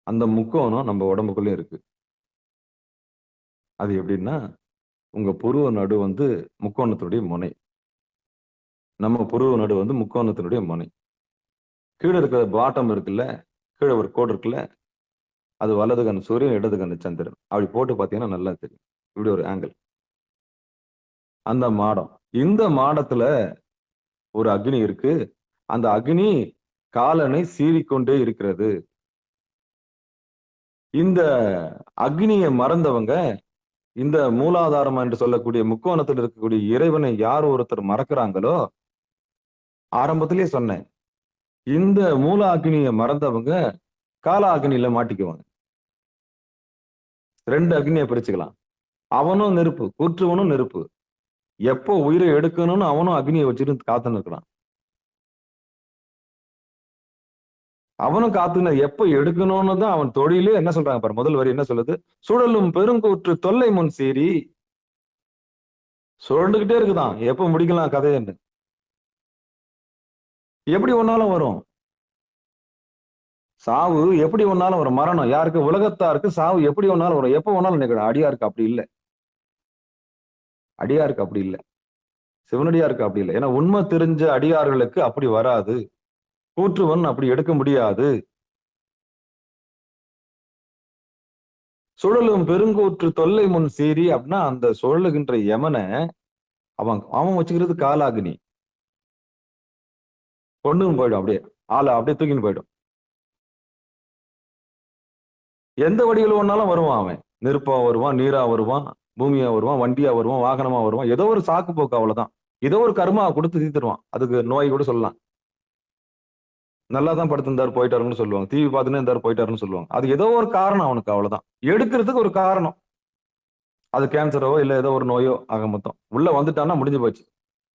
அந்த முக்கோணம் நம்ம உடம்புக்குள்ளேயும் இருக்கு. அது எப்படின்னா உங்க புருவ நடு வந்து முக்கோணத்தினுடைய முனை. நம்ம புருவ நடு வந்து முக்கோணத்தினுடைய முனை. கீழே இருக்கிற பாட்டம் இருக்குல்ல, கீழே ஒரு கோடு இருக்குல்ல, அது வலது கண் சூரியன், இடது கண் சந்திரன். அப்படி போட்டு பார்த்தீங்கன்னா நல்லா தெரியும். இப்படி ஒரு ஆங்கிள். அந்த மாடம். இந்த மாடத்துல ஒரு அக்னி இருக்கு. அந்த அக்னி காலனை சீறிக்கொண்டே இருக்கிறது. இந்த அக்னியை மறந்தவங்க, இந்த மூலாதாரம் என்று சொல்லக்கூடிய முக்கோணத்தில் இருக்கக்கூடிய இறைவனை யார் ஒருத்தர் மறக்கிறாங்களோ, ஆரம்பத்திலேயே சொன்னேன், இந்த மூல அக்னியை மறந்தவங்க கால அக்னியில மாட்டிக்குவாங்க. 2 அக்னியை பிரிச்சுக்கலாம். அவனும் நெருப்பு, கூற்றுவனும் நெருப்பு. எப்போ உயிரை எடுக்கணும்னு அவனும் அக்னியை வச்சுட்டு காத்துன்னு இருக்கிறான். அவனும் காத்துன எப்ப எடுக்கணும்னு தான் அவன் தொழிலே. என்ன சொல்றாங்க பாரு, முதல் வரி என்ன சொல்லுது? சுழலும் பெருங்கூற்று தொல்லை முன் சீரி. சுழண்டுகிட்டே இருக்குதான், எப்ப முடிக்கலாம் கதைன்னு. எப்படி ஒன்னாலும் வரும் சாவு, எப்படி ஒன்னாலும் வரும் மரணம். யாருக்கு? உலகத்தாருக்கு சாவு எப்படி ஒன்னாலும் வரும், எப்ப ஒன்னாலும் நிகழும். அடியாருக்கு அப்படி இல்லை. அடியாருக்கு அப்படி இல்லை. சிவனடியாருக்கு அப்படி இல்லை. ஏன்னா உண்மை தெரிஞ்ச அடியார்களுக்கு அப்படி வராது. கூற்றுவன் அப்படி எடுக்க முடியாது. சுழலும் பெருங்கூற்று தொல்லை முன் சீரி அப்படின்னா அந்த சுழலுகின்ற யமனை அவன் வச்சுக்கிறது காலாகினி. கொண்டுன்னு போயிடும், அப்படியே ஆளை அப்படியே தூக்கின்னு போயிடும். எந்த வடிவில் ஒன்னாலும் வருவான் அவன். நெருப்பா வருவான், நீரா வருவான், பூமியா வருவான், வண்டியா வருவான், வாகனமா வருவான். ஏதோ ஒரு சாக்கு போக்கு, அவ்வளவுதான். ஏதோ ஒரு கர்மா கொடுத்து தீர்த்துருவான். அதுக்கு நோய் கூட சொல்லலாம். நல்லா தான் படுத்திருந்தாரு போயிட்டாருன்னு சொல்லுவாங்க. டிவி பார்த்துன்னு இருந்தாரு போயிட்டாருன்னு சொல்லுவாங்க. அது ஏதோ ஒரு காரணம் அவனுக்கு, அவ்வளவுதான். எடுக்கிறதுக்கு ஒரு காரணம். அது கேன்சரோ இல்ல ஏதோ ஒரு நோயோ ஆக மொத்தம். உள்ள வந்துட்டான்னா முடிஞ்சு போச்சு.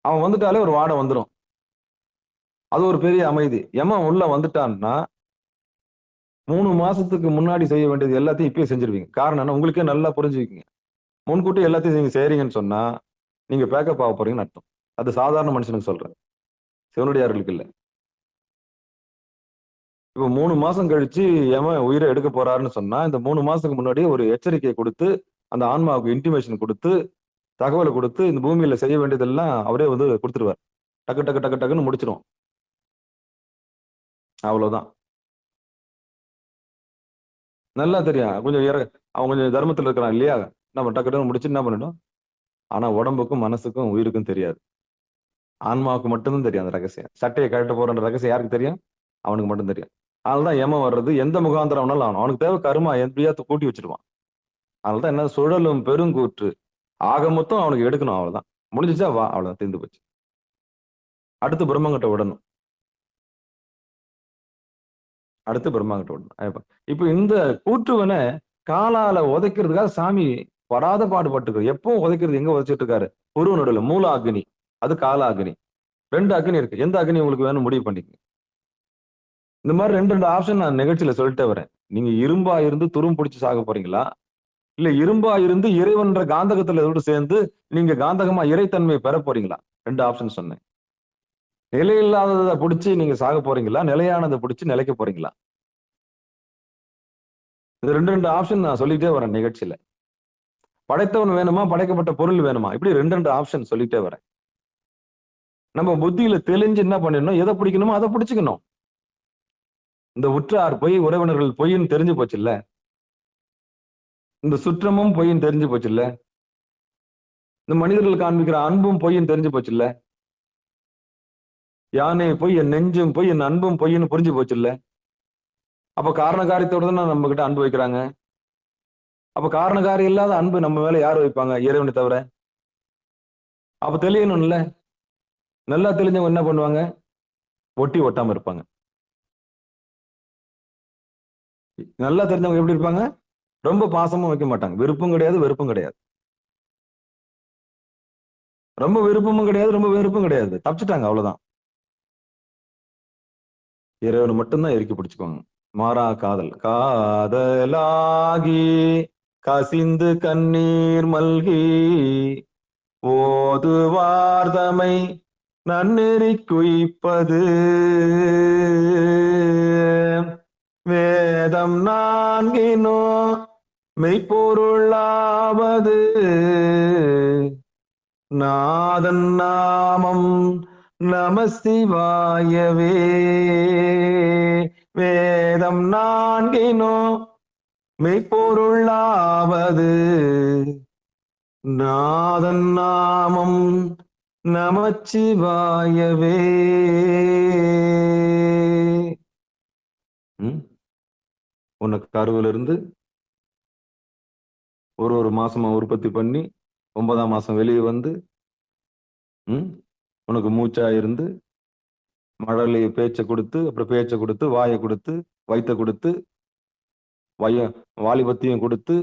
அவன் வந்துட்டாலே ஒரு வாடை வந்துடும். அது ஒரு பெரிய அமைதி. யமன் உள்ள வந்துட்டான்னா 3 மாசத்துக்கு முன்னாடி செய்ய வேண்டியது எல்லாத்தையும் இப்பயே செஞ்சிருவீங்க. காரணம் என்ன? உங்களுக்கே நல்லா புரிஞ்சுக்கிங்க. முன்கூட்டி எல்லாத்தையும் நீங்க செய்றீங்கன்னு சொன்னா நீங்க பேக்கப் ஆக போறீங்கன்னு அர்த்தம். அது சாதாரண மனுஷனுக்கு சொல்றேன், சிவனடியார்களுக்கு இல்ல. இப்ப 3 மாசம் கழிச்சு யமன் உயிரை எடுக்க போறாருன்னு சொன்னா இந்த 3 மாசத்துக்கு முன்னாடியே ஒரு எச்சரிக்கையை கொடுத்து, அந்த ஆன்மாவுக்கு இன்டிமேஷன் கொடுத்து, தகவலை கொடுத்து, இந்த பூமியில செய்ய வேண்டியதெல்லாம் அவரே வந்து கொடுத்துருவார். டக்கு டக்கு டக்கு டக்குன்னு முடிச்சிடும். அவ்வளவுதான். நல்லா தெரியும். அவன் கொஞ்சம் தர்மத்துல இருக்கிறான் இல்லையா, நம்ம டக்கு டக்குன்னு முடிச்சு என்ன பண்ணிடும். ஆனா உடம்புக்கும் மனசுக்கும் உயிருக்கும் தெரியாது. ஆன்மாவுக்கு மட்டும்தான் தெரியும் அந்த ரகசியம். சட்டையை கழட்ட போற ரகசியம் யாருக்கு தெரியும்? அவனுக்கு மட்டும் தெரியும். அதனாலதான் ஏம வர்றது எந்த முகாந்திரம் வேணாலும் அவனுக்கு தேவை கருமா எப்படியா கூட்டி வச்சிருவான். அதனாலதான் என்ன சுழலும் பெருங்கூற்று. ஆக மொத்தம் அவனுக்கு எடுக்கணும், அவ்வளவுதான். முடிஞ்சிச்சா வா, அவ்வளவுதான், தீர்ந்து போச்சு. அடுத்து பிரம்மங்கிட்ட விடணும். அடுத்து பிரம்மாங்கிட்ட விடணும். இப்ப இந்த கூற்றுவனை காலால உதைக்கிறதுக்காக சாமி படாத பாடுபட்டு எப்பவும் உதைக்கிறது. எங்க உதைச்சிட்டு இருக்காரு? புருவ நடுவுல மூல அக்னி, அது கால அக்னி. 2 அக்னி இருக்கு. எந்த அக்னி உங்களுக்கு வேணும் முடிவு பண்ணிக்கங்க. இந்த மாதிரி 2 ஆப்ஷன் நான் நிகழ்ச்சியில சொல்லிட்டே வரேன். நீங்க இரும்பா இருந்து துரும் பிடிச்சு சாக போறீங்களா, இல்ல இரும்பா இருந்து இறைவன்ற காந்தகத்துல இதோடு சேர்ந்து நீங்க காந்தகமா இறைத்தன்மையை பெற போறீங்களா? 2 ஆப்ஷன் சொன்னேன். நிலையில்லாததை பிடிச்சி நீங்க சாக போறீங்களா, நிலையானதை பிடிச்சி நிலைக்க போறீங்களா? இது 2 ஆப்ஷன் நான் சொல்லிட்டே வரேன் நிகழ்ச்சியில. படைத்தவன் வேணுமா, படைக்கப்பட்ட பொருள் வேணுமா, இப்படி 2 ஆப்ஷன் சொல்லிட்டே வரேன். நம்ம புத்தியில தெளிஞ்சு என்ன பண்ணிடணும், எதை பிடிக்கணுமோ அதை பிடிச்சுக்கணும். இந்த உற்றார் பொய், உறவினர்கள் பொய்ன்னு தெரிஞ்சு போச்சு இல்ல, இந்த சுற்றமும் பொய்ன்னு தெரிஞ்சு போச்சு இல்ல, இந்த மனிதர்கள் காண்பிக்கிற அன்பும் பொய்ன்னு தெரிஞ்சு போச்சு இல்ல, யானை பொய் என் நெஞ்சும் பொய் என் அன்பும் பொய்ன்னு புரிஞ்சு போச்சு இல்ல. அப்ப காரணகாரியத்தோட தான் நம்ம கிட்ட அன்பு வைக்கிறாங்க. அப்ப காரணகாரி இல்லாத அன்பு நம்ம மேல யார் வைப்பாங்க? இறைவனை தவிர. அப்ப தெளியணும் இல்ல. நல்லா தெரிஞ்சவங்க என்ன பண்ணுவாங்க? ஒட்டி ஒட்டாம இருப்பாங்க. நல்லா தெரிஞ்சவங்க எப்படி இருப்பாங்க? ரொம்ப பாசமும் வைக்க மாட்டாங்க. விருப்பம் கிடையாது, வெறுப்பும் கிடையாது. ரொம்ப விருப்பமும் கிடையாது, ரொம்ப வெறுப்பும் கிடையாது. தப்பிச்சுட்டாங்க, அவ்வளவுதான். இறைவனை மட்டும்தான் இறுக்கி பிடிச்சுக்குவாங்க. மாறா காதல். காதலாகி கசிந்து கண்ணீர் மல்கி ஓதுவார்தமை நன்னெறி குய்ப்பது வேதம் நான்கினோ மெய்ப்பொருளாவது நாதன் நாமம் நம சிவாயவே. வேதம் நான்கினோ மெய்ப்பொருளாவது நாதன் நாமம் நமச்சிவாயவே. உனக்கு கருவிலிருந்து ஒரு மாசமா உற்பத்தி பண்ணி 9ஆம் மாசம் வெளியே வந்து உனக்கு மூச்சா இருந்து மழலைய பேச்சை கொடுத்து, அப்புறம் பேச்சை கொடுத்து, வாயை கொடுத்து, வயிற்ற கொடுத்து, வாலிபத்தையும் கொடுத்து,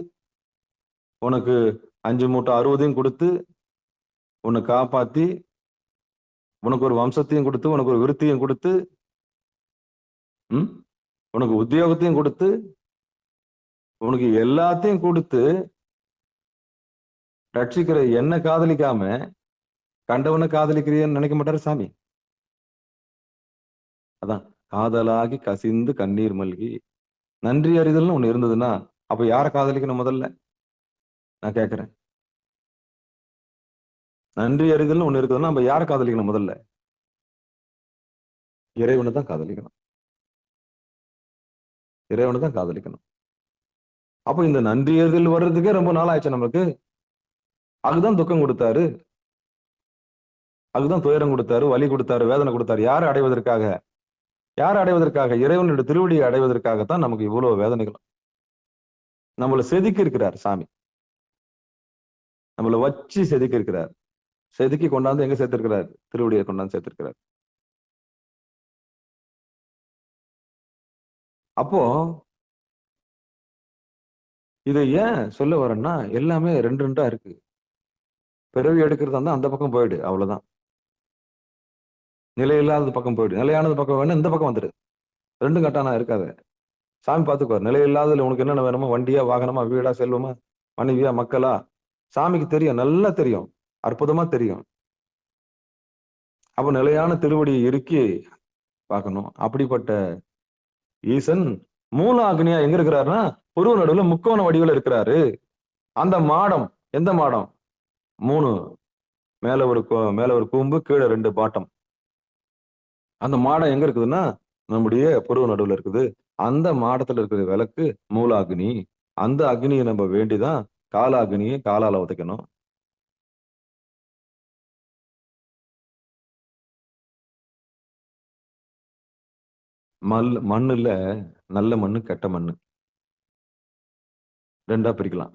உனக்கு 5 மூட்டை 60ஐயும் கொடுத்து, உன்னை காப்பாத்தி, உனக்கு ஒரு வம்சத்தையும் கொடுத்து, உனக்கு ஒரு விருத்தியும் கொடுத்து, உனக்கு உத்தியோகத்தையும் கொடுத்து, உனக்கு எல்லாத்தையும் கொடுத்து ரட்சிக்கிற என்ன காதலிக்காம கண்டவனை காதலிக்கிறீன்னு நினைக்க மாட்டாரு சாமி. அதான் காதலாகி கசிந்து கண்ணீர் மல்கி. நன்றி அறிதல்னு ஒண்ணு இருந்ததுன்னா அப்ப யார காதலிக்கணும்? முதல்ல நான் கேட்கிறேன். நன்றி அறிதல்னு ஒண்ணு இருக்குதுன்னா நம்ம யார காதலிக்கணும்? முதல்ல இறைவனை தான் காதலிக்கணும். இறைவனை தான் காதலிக்கணும். அப்ப இந்த நன்றி அறிதல் வர்றதுக்கே ரொம்ப நாள் ஆயிடுச்சு நமக்கு. அதுதான் துக்கம் கொடுத்தாரு, அதுதான் துயரம் கொடுத்தாரு, வலி கொடுத்தாரு, வேதனை கொடுத்தாரு. யாரை அடைவதற்காக? யாரை அடைவதற்காக? இறைவனுடைய திருவடியை அடைவதற்காகத்தான் நமக்கு இவ்வளவு வேதனைகளும். நம்மளை செதுக்கி இருக்கிறார் சாமி. நம்மளை வச்சு செதுக்கி இருக்கிறார். செதுக்கி கொண்டாந்து எங்க சேர்த்திருக்கிறார்? திருவடியை கொண்டாந்து சேர்த்திருக்கிறார். அப்போ இதை ஏன் சொல்ல வரேன்னா, எல்லாமே ரெண்டு ரெண்டா இருக்கு. பிறவி எடுக்கிறதா இருந்தா அந்த பக்கம் போயிடு, அவ்வளவுதான். நிலையில்லாத பக்கம் போயிடு. நிலையானது பக்கம் வேணும், இந்த பக்கம் வந்துடு. ரெண்டும் கட்டானா இருக்காது. சாமி பார்த்துக்குவார். நிலையில்லாததுல உனக்கு என்னென்ன வேணுமோ, வண்டியா, வாகனமா, வீடா, செல்வமா, மனைவியா, மக்களா, சாமிக்கு தெரியும், நல்லா தெரியும், அற்புதமா தெரியும். அப்ப நிலையான திருவடியை இறுக்கி பார்க்கணும். அப்படிப்பட்ட ஈசன் மூல அக்னியா எங்க இருக்கிறாருன்னா புருவ நடுவுல முக்கோண வடிவில் இருக்கிறாரு. அந்த மாடம் எந்த மாடம்? 3 மேல ஒரு கூம்பு, கீழே 2 பாட்டம். அந்த மாடம் எங்க இருக்குதுன்னா நம்முடைய புருவ நடுவுல இருக்குது. அந்த மாடத்துல இருக்கிற விளக்கு மூல அக்னி. அந்த அக்னியை நம்ம வேண்டிதான் கால அக்னியை காலால உதைக்கணும். மண்ணுல நல்ல மண்ணு, கெட்ட மண்ணு ரெண்டா பிரிக்கலாம்.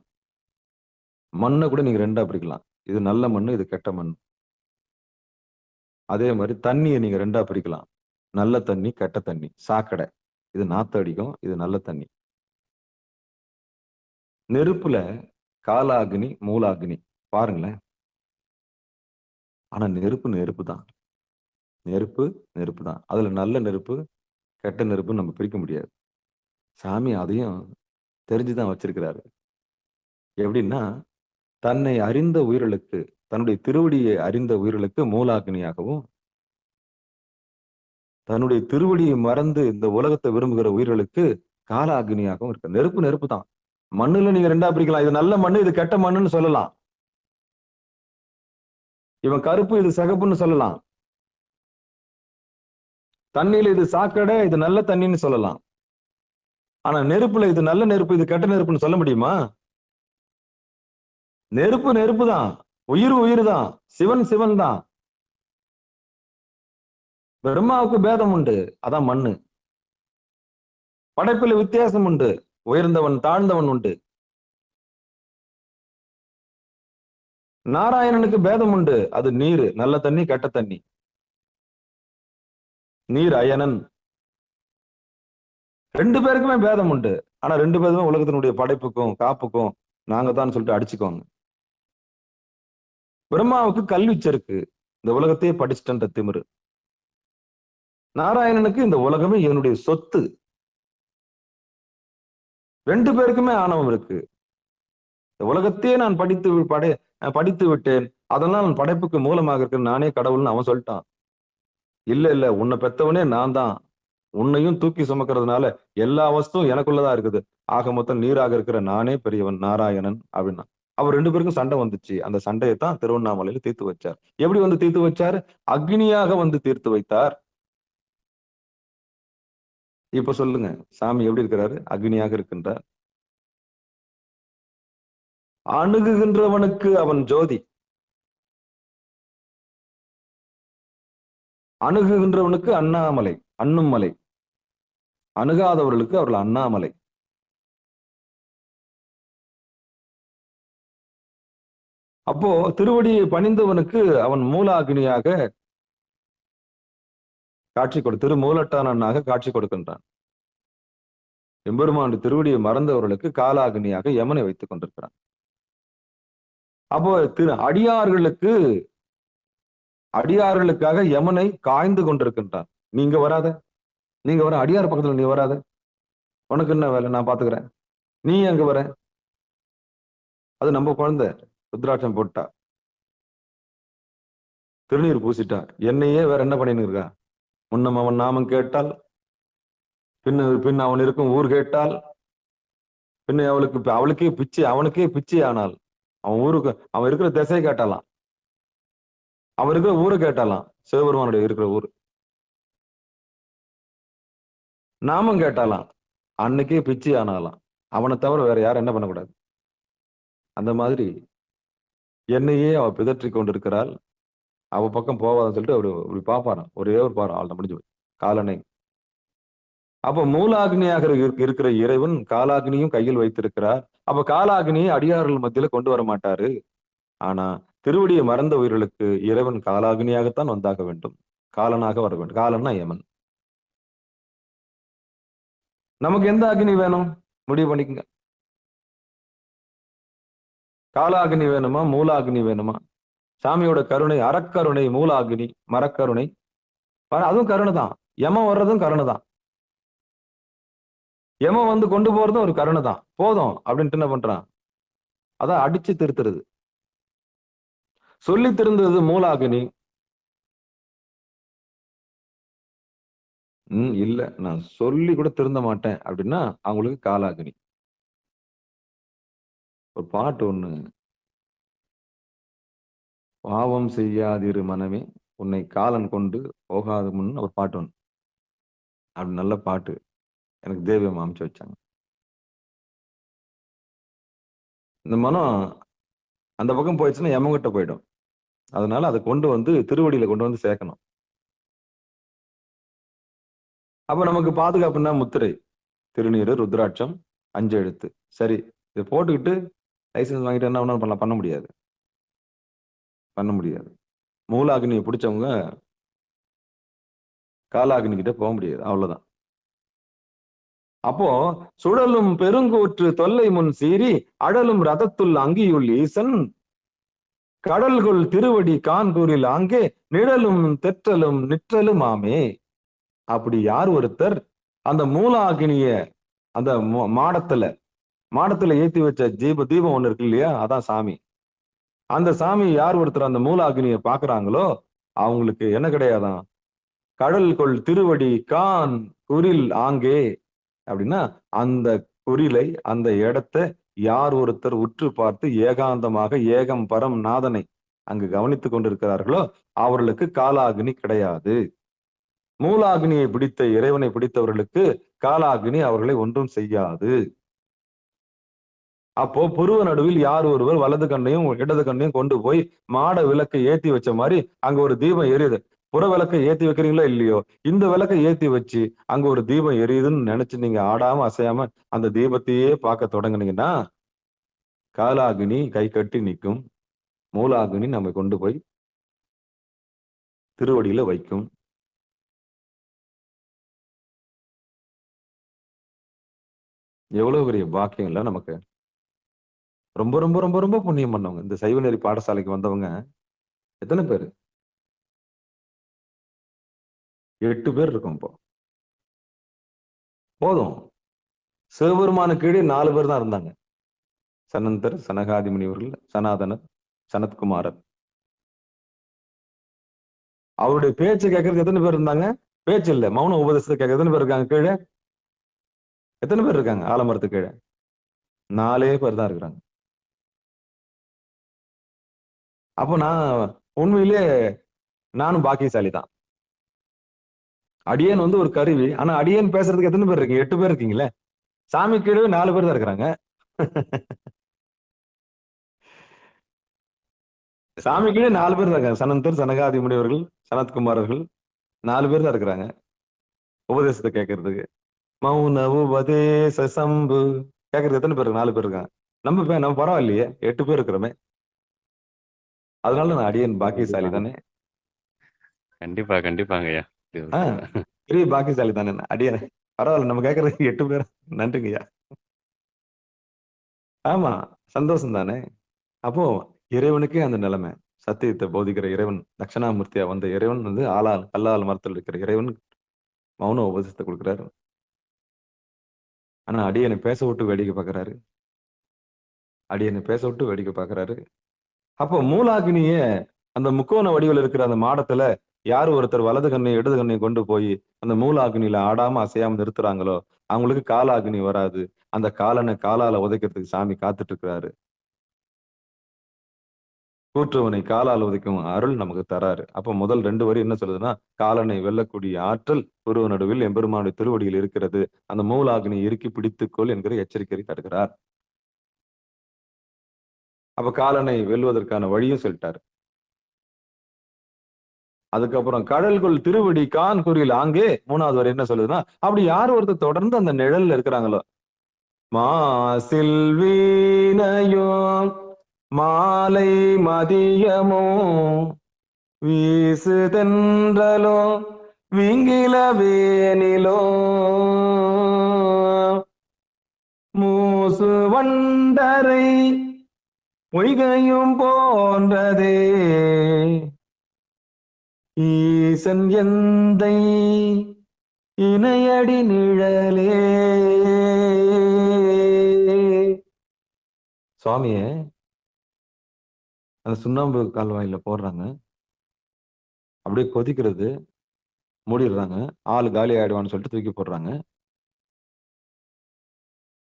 மண்ணை கூட நீங்க ரெண்டா பிரிக்கலாம். இது நல்ல மண்ணு, இது கெட்ட மண். அதே மாதிரி தண்ணியை நீங்க ரெண்டா பிரிக்கலாம். நல்ல தண்ணி, கெட்ட தண்ணி. சாக்கடை இது நாத்து அடிக்கும், இது நல்ல தண்ணி. நெருப்புல காலாக்னி, மூலாக்னி பாருங்களேன். ஆனா நெருப்பு நெருப்பு தான். நெருப்பு நெருப்பு தான். அதுல நல்ல நெருப்பு, கெட்ட நெருப்பு நம்ம பிரிக்க முடியாது. சாமி அதையும் தெரிஞ்சுதான் வச்சிருக்கிறாரு. எப்படின்னா, தன்னை அறிந்த உயிர்களுக்கு, தன்னுடைய திருவடியை அறிந்த உயிர்களுக்கு மூலாக்னியாகவும், தன்னுடைய திருவடியை மறந்து இந்த உலகத்தை விரும்புகிற உயிர்களுக்கு கால அக்னியாகவும் இருக்கு. நெருப்பு நெருப்பு தான். மண்ணுல நீங்க ரெண்டா பிரிக்கலாம். இது நல்ல மண்ணு, இது கெட்ட மண்ணுன்னு சொல்லலாம். இவன் கருப்பு, இது சிகப்புன்னு சொல்லலாம். தண்ணியில இது சாக்கடை, இது நல்ல தண்ணின்னு சொல்லலாம். ஆனா நெருப்புல இது நல்ல நெருப்பு, இது கெட்ட நெருப்புன்னு சொல்ல முடியுமா? நெருப்பு நெருப்பு தான், உயிர் உயிர் தான், சிவன் சிவன் தான். பிரம்மாவுக்கு பேதம் உண்டு, அதான் மண்ணு. படைப்புல வித்தியாசம் உண்டு, உயர்ந்தவன் தாழ்ந்தவன் உண்டு. நாராயணனுக்கு பேதம் உண்டு, அது நீரு, நல்ல தண்ணி கெட்ட தண்ணி. நீர் அயனன். 2 பேருக்குமே பேதம் உண்டு. ஆனா 2 பேருமே உலகத்தினுடைய படைப்புக்கும் காப்புக்கும் நாங்க தான் சொல்லிட்டு அடிச்சுக்கோங்க. பிரம்மாவுக்கு கல்வி செருக்கு, இந்த உலகத்தையே படிச்சுட்டன்ற திமிரு. நாராயணனுக்கு இந்த உலகமே என்னுடைய சொத்து. 2 பேருக்குமே ஆணவம் இருக்கு. இந்த உலகத்தையே நான் படித்து விட்டேன், அதனால் நான் படைப்புக்கு மூலமாக இருக்கிற நானே கடவுள்னு அவன் சொல்லிட்டான். இல்ல உன்னை பெத்தவனே நான் தான், உன்னையும் தூக்கி சுமக்கிறதுனால எல்லா வஸ்துவும் எனக்குள்ளதான் இருக்குது, ஆக மொத்தம் நீராக இருக்கிற நானே பெரியவன் நாராயணன் அப்படின்னா. அவர் 2 பேருக்கும் சண்டை வந்துச்சு. அந்த சண்டையை தான் திருவண்ணாமலையில தீர்த்து வச்சார். எப்படி வந்து தீர்த்து வச்சார்? அக்னியாக வந்து தீர்த்து வைத்தார். இப்ப சொல்லுங்க, சாமி எப்படி இருக்கிறாரு? அக்னியாக இருக்கின்றார். அணுகுகின்றவனுக்கு அவன் ஜோதி, அணுகுகின்றவனுக்கு அண்ணாமலை, அண்ணும் மலை, அணுகாதவர்களுக்கு அவர்கள் அண்ணாமலை. அப்போ திருவடியை பணிந்தவனுக்கு அவன் மூலாகினியாக காட்சி திருமூலட்டானனாக காட்சி கொடுக்கின்றான். எம்பெருமான் திருவடியை மறந்தவர்களுக்கு காலாகினியாக யமனை வைத்துக் கொண்டிருக்கிறான். அப்போ அடியார்களுக்காக யமனை காய்ந்து கொண்டிருக்கின்றான். நீங்க வராத, நீங்க வர, அடியார் பக்கத்துல நீ வராத, உனக்கு என்ன வேலை, நான் பாத்துக்கிறேன், நீ அங்க வர. அது நம்ம குழந்தை ருத்ராட்சம் போட்டா, திருநீர் பூசிட்டா, என்னையே வேற என்ன பண்ணின்னு இருக்கா? முன்னம் அவன் நாமம் கேட்டால், பின் அவன் இருக்கும் ஊர் கேட்டால், பின்ன அவளுக்கே பிச்சை, அவனுக்கே பிச்சை ஆனால், அவன் இருக்கிற திசை கேட்டாலாம், அவன் இருக்கிற ஊரை கேட்டாலாம், சிவபெருமானுடைய இருக்கிற ஊர் நாமம் கேட்டாலாம், அன்னைக்கே பிச்சை ஆனாலாம். அவனை தவிர வேற யாரும் என்ன பண்ணக்கூடாது. அந்த மாதிரி என்னையே அவ பிதற்றி கொண்டிருக்கிறாள், அவ பக்கம் போவாதுன்னு சொல்லிட்டு அவரு இப்படி பாப்பாராம். ஒரே ஒரு பாரு ஆள் முடிஞ்சு காலனை. அப்ப மூலாக்னியாக இருக்கிற இறைவன் காலாக்னியும் கையில் வைத்திருக்கிறார். அப்ப காலாக்னியை அடியார்கள் மத்தியில கொண்டு வர மாட்டாரு. ஆனா திருவடியை மறந்த உயிர்களுக்கு இறைவன் காலாக்னியாகத்தான் வந்தாக வேண்டும், காலனாக வர வேண்டும். காலன்னா யமன். நமக்கு எந்த அக்னி வேணும் முடிவு பண்ணிக்கங்க. காலாக்னி வேணுமா, மூலாக்னி வேணுமா? சாமியோட கருணை அறக்கருணை, மூலாக்னி மரக்கருணை, அதுவும் கருணை தான். யமன் வர்றதும் கருணை தான். யமன் வந்து கொண்டு போறதும் ஒரு கருணை தான். போதும் அப்படின்ட்டு என்ன பண்றான்? அதான் அடிச்சு திருத்துறது. சொல்லி திருந்தது மூலாக்னி. இல்ல நான் சொல்லி கூட திருந்த மாட்டேன் அப்படின்னா அவங்களுக்கு காலாக்னி. ஒரு பாட்டு ஒண்ணு, பாவம் செய்யாதிரு மனமே உன்னை காலன் கொண்டு போகாது முன்னு ஒரு பாட்டு ஒண்ணு. அப்படி நல்ல பாட்டு எனக்கு தேவியம் அமைச்சு வச்சாங்க. இந்த மனம் அந்த பக்கம் போயிடுச்சுன்னா யமங்கிட்ட போயிடும். அதனால அதை கொண்டு வந்து திருவடியில கொண்டு வந்து சேர்க்கணும். அப்ப நமக்கு பாதுகாப்புன்னா முத்திரை, திருநீரு, ருத்ராட்சம், 5 எழுத்து. சரி, இதை போட்டுக்கிட்டு லைசன்ஸ் வாங்கிட்டு என்ன பண்ணலாம்? பண்ண முடியாது. மூலாக்னியை பிடிச்சவங்க காலாக்னி கிட்ட போக முடியாது, அவ்வளவுதான். அப்போ சுழலும் பெருங்கூற்று தொல்லை முன் சீறி அடலும் ரதத்துள் அங்கியுள் ஈசன் கடல்கொள் திருவடி கான்பூரில் ஆங்கே நிழலும் தெற்றலும் நிற்றலும் ஆமே. அப்படி யார் ஒருத்தர் அந்த மூலாகினிய அந்த மாடத்துல ஏத்தி வச்ச தீபம் ஒண்ணு இருக்கு இல்லையா, அதான் சாமி. அந்த சாமி யார் ஒருத்தர் அந்த மூலாகினிய பாக்குறாங்களோ அவங்களுக்கு என்ன கிடையாதான்? கடல் கொள் திருவடி கான் குரில் ஆங்கே அப்படின்னா அந்த குறிலை, அந்த இடத்தை யார் ஒருத்தர் உற்று பார்த்து ஏகாந்தமாக ஏகம் பரம் நாதனை அங்கு கவனித்துக் கொண்டிருக்கிறார்களோ அவர்களுக்கு காலாகினி கிடையாது. மூலாகினியை பிடித்த இறைவனை பிடித்தவர்களுக்கு காலாகினி அவர்களை ஒன்றும் செய்யாது. அப்போ புருவ நடுவில் யார் ஒருவர் வலது கண்ணையும் இடது கண்ணையும் கொண்டு போய் மாட விளக்கை ஏத்தி வச்ச மாதிரி அங்க ஒரு தீபம் எரியுது. புற விளக்கை ஏத்தி வைக்கிறீங்களோ இல்லையோ, இந்த விளக்கை ஏத்தி வச்சு அங்க ஒரு தீபம் எரியுதுன்னு நினைச்சு நீங்க ஆடாம அசையாம அந்த தீபத்தையே பார்க்க தொடங்குனீங்கன்னா காலாகினி கை கட்டி நிற்கும். மூலாகினி நம்ம கொண்டு போய் திருவடியில வைக்கும். எவ்வளவு பெரிய பாக்கியம் இல்ல நமக்கு. ரொம்ப ரொம்ப ரொம்ப ரொம்ப புண்ணியம் பண்ணவங்க. இந்த சைவ நெறி பாடசாலைக்கு வந்தவங்க எத்தனை பேரு? 8 பேர் இருக்கோம் இப்போ. போதும். சிவபெருமான கீழே 4 பேர் தான் இருந்தாங்க. சனந்தர், சனகாதி முனிவர்கள், சனாதனர், சனத்குமாரர். அவருடைய பேச்சு கேட்கறதுக்கு எத்தனை பேர் இருந்தாங்க? பேச்சு இல்ல, மௌன உபதேசத்தை கேட்க எத்தனை பேர் இருக்காங்க கீழே? எத்தனை பேர் இருக்காங்க ஆலமரத்து கீழே? 4 பேர் தான் இருக்கிறாங்க. அப்போ நான் உண்மையிலே நானும் பாக்கியசாலி தான். அடியேன் ஒரு கருவி. ஆனா அடியேன் பேசுறதுக்கு எத்தனை பேர் இருக்கீங்க? 8 பேர் இருக்கீங்களே. சாமி கீழே 4 பேர் தான் இருக்கிறாங்க. சாமி கீழே 4 பேர் தான் இருக்காங்க. சனந்தர், சனகாதி முனிவர்கள், சனத்குமாரர்கள் 4 பேர் தான் இருக்கிறாங்க உபதேசத்தை கேட்கறதுக்கு. மௌன உபதேச சம்பு கேட்கறது எத்தனை பேர்? 4 பேர் இருக்காங்க. நம்ம பரவாயில்லையே, 8 பேர் இருக்கிறோமே. அதனால நான் அடியேன் பாக்கியசாலி தானே. கண்டிப்பா கண்டிப்பாங்க ஐயா. பெரிய பாக்கியசாலி தானே அடியேன். பரவாயில்ல, நம்ம கேட்கறதுக்கு 8 பேர். நன்றிங்க ஐயா. ஆமா, சந்தோஷம் தானே. அப்போ இறைவனுக்கே அந்த நிலைமை. சத்தியத்தை போதிக்கிற இறைவன், தட்சணாமூர்த்தியா வந்த இறைவன் கல்லால் மரத்தில் இருக்கிற இறைவன் மௌன உபதேசத்தை கொடுக்கிறாரு. ஆனா அடியனை பேச விட்டு வேடிக்கை பார்க்கறாரு. அடியனை பேச விட்டு வேடிக்கை பார்க்கறாரு. அப்போ மூலாகினிய அந்த முக்கோண வடிவில் இருக்கிற அந்த மாடத்துல யாரு ஒருத்தர் வலது கண்ணையும் இடது கண்ணையும் கொண்டு போய் அந்த மூலாகினியில ஆடாம அசையாம நிறுத்துறாங்களோ அவங்களுக்கு காலாகினி வராது. அந்த காலனை காலால உதைக்கிறதுக்கு சாமி காத்துட்டு இருக்கிறாரு. கூற்றுவனை காலால் உதைக்கும் அருள் நமக்கு தராரு. அப்ப முதல் 2 வரி என்ன சொல்லுதுன்னா, காலனை வெல்லக்கூடிய ஆற்றல் உருவ நடுவில் எம்பெருமானுடைய திருவடியில் இருக்கிறது. அந்த மூலாகினி இறுக்கி பிடித்துக்கொள் என்கிற எச்சரிக்கை தருகிறார். அப்ப காலனை வெல்வதற்கான வழியும் சொல்லிட்டாரு. அதுக்கப்புறம் கடல்குள் திருவடி கான் குறியில் ஆங்கே 3வது வரை என்ன சொல்லுதுன்னா, அப்படி யார் ஒருத்தர் தொடர்ந்து அந்த நிழல்ல இருக்கிறாங்களோ, மாசில் வீணையோ மாலை மதியமோ வீசு தென்றலோ விங்கில வேனிலோ மூசு வண்டரை பொய்கையும் போன்றதே ஈசன் எந்தை இணையடி நிழலே. சுவாமிய அந்த சுண்ணாம்பு கால்வாயில போடுறாங்க. அப்படியே கொதிக்கிறது, மூடிடுறாங்க. ஆள் காலி ஆயிடுவான்னு சொல்லிட்டு தூக்கி போடுறாங்க.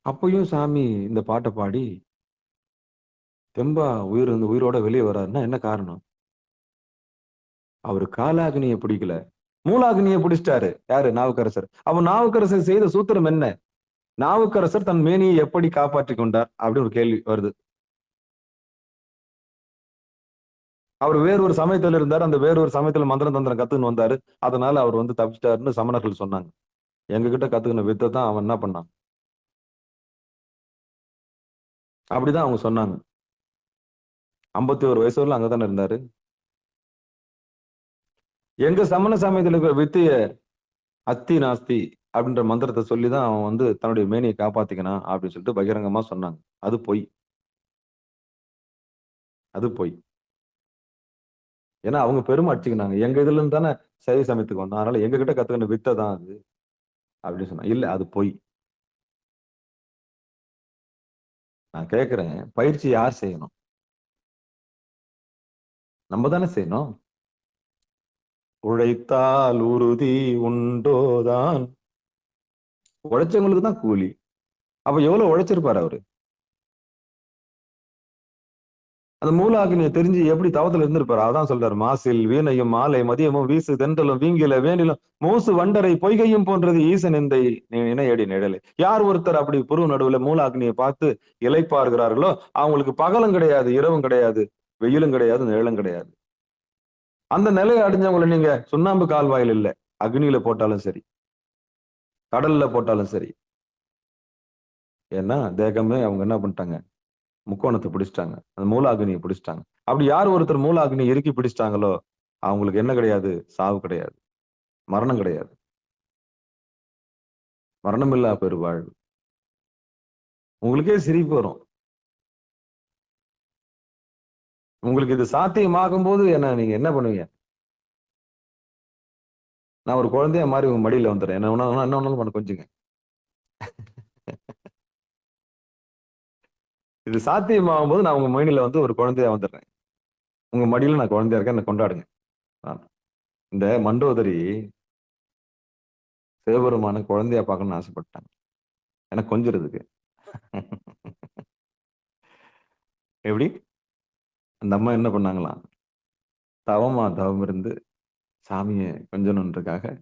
அப்பயும் சாமி இந்த பாட்டை பாடி தெம்பா உயிரோட வெளியே வர்றாருன்னா என்ன காரணம்? அவரு காலாகினியை பிடிக்கல, மூலாகினியை பிடிச்சிட்டாரு. யாரு? நாவுக்கரசர். அப்ப நாவுக்கரசர் செய்த சூத்திரம் என்ன? நாவுக்கரசர் தன் மேனியை எப்படி காப்பாற்றி கொண்டார் அப்படின்னு ஒரு கேள்வி வருது. அவர் வேறொரு சமயத்துல இருந்தார். அந்த வேறொரு சமயத்துல மந்திரம் தந்திரம் கத்துன்னு வந்தாரு. அதனால அவர் தப்பிச்சிட்டாருன்னு சமணர்கள் சொன்னாங்க. எங்க கிட்ட கத்துக்கின வித்தை தான் அவன் என்ன பண்ணான், அப்படிதான் அவங்க சொன்னாங்க. 51 வயசு வரல அங்கதானே இருந்தாரு. எங்க சமண சமயத்துல இருக்கிற வித்திய அஸ்தி நாஸ்தி அப்படின்ற மந்திரத்தை சொல்லிதான் அவன் தன்னுடைய மேனியை காப்பாத்திக்கணும் அப்படின்னு சொல்லிட்டு பகிரங்கமா சொன்னாங்க. அது பொய். அது பொய். ஏன்னா அவங்க பெருமை அடிச்சுக்கினாங்க. எங்க இதுல இருந்து தானே சைவ சமயத்துக்கு வந்தோம், அதனால எங்க கிட்ட கத்துக்கின வித்தை தான் அது அப்படின்னு சொன்னாங்க. இல்ல, அது பொய். நான் கேட்கிறேன், பயிற்சி யார் செய்யணும்? நம்ம தானே செய்யணும். உழைத்தால் உறுதி உண்டோதான். உழைச்சவங்களுக்கு தான் கூலி. அப்ப எவ்வளவு உழைச்சிருப்பாரு அவரு? அந்த மூலாகினியை தெரிஞ்சு எப்படி தவத்துல இருந்திருப்பாரு? அதான் சொல்றாரு, மாசில் வீணையும் மாலை மதியமும் வீசு தென்றலும் வீங்கில வேணிலும் மூசு வண்டரை பொய்கையும் போன்றது ஈசன் எந்தை இணையடி நிழலை. யார் ஒருத்தர் அப்படி புருவ நடுவுல மூலாகினியை பார்த்து இளைப்பாருகிறார்களோ அவங்களுக்கு பகலும் கிடையாது, இரவும் கிடையாது, வெயிலும் கிடையாது, நிழலும் கிடையாது. அந்த நிலையை அடைஞ்சவங்களை நீங்க சுண்ணாம்பு கால்வாயில் இல்ல, அக்னியில போட்டாலும் சரி, கடல்ல போட்டாலும் சரி. ஏன்னா தேகமே அவங்க என்ன பண்ணிட்டாங்க, முக்கோணத்தை பிடிச்சிட்டாங்க, அந்த மூலாகினியை பிடிச்சிட்டாங்க. அப்படி யார் ஒருத்தர் மூலாகினியை இறுக்கி பிடிச்சிட்டாங்களோ அவங்களுக்கு என்ன கிடையாது? சாவு கிடையாது, மரணம் கிடையாது. மரணமில்லா பெருவாழ்வு. உங்களுக்கே சிரிப்பு வரும். உங்களுக்கு இது சாத்தியமாகும் போது நீங்க என்ன பண்ணுவீங்க? நான் ஒரு குழந்தையா மாறி உங்க மடியில வந்துடுறேன். என்ன வேணாலும் பண்ண கொஞ்சுங்க. இது சாத்தியமாகும் போது நான் உங்க மைண்ட்ல வந்து ஒரு குழந்தையா வந்துடுறேன். உங்க மடியில நான் குழந்தையா இருக்கேன், என்ன கொண்டாடுங்க. இந்த மண்டோதரி சிவபெருமான குழந்தையா பார்க்கணும்னு ஆசைப்பட்டாங்க. எனக்கு கொஞ்சிறதுக்கு. எப்படி? அந்த அம்மா என்ன பண்ணாங்களாம்? தவம் இருந்து சாமியை கொஞ்சணுன்றதுக்காக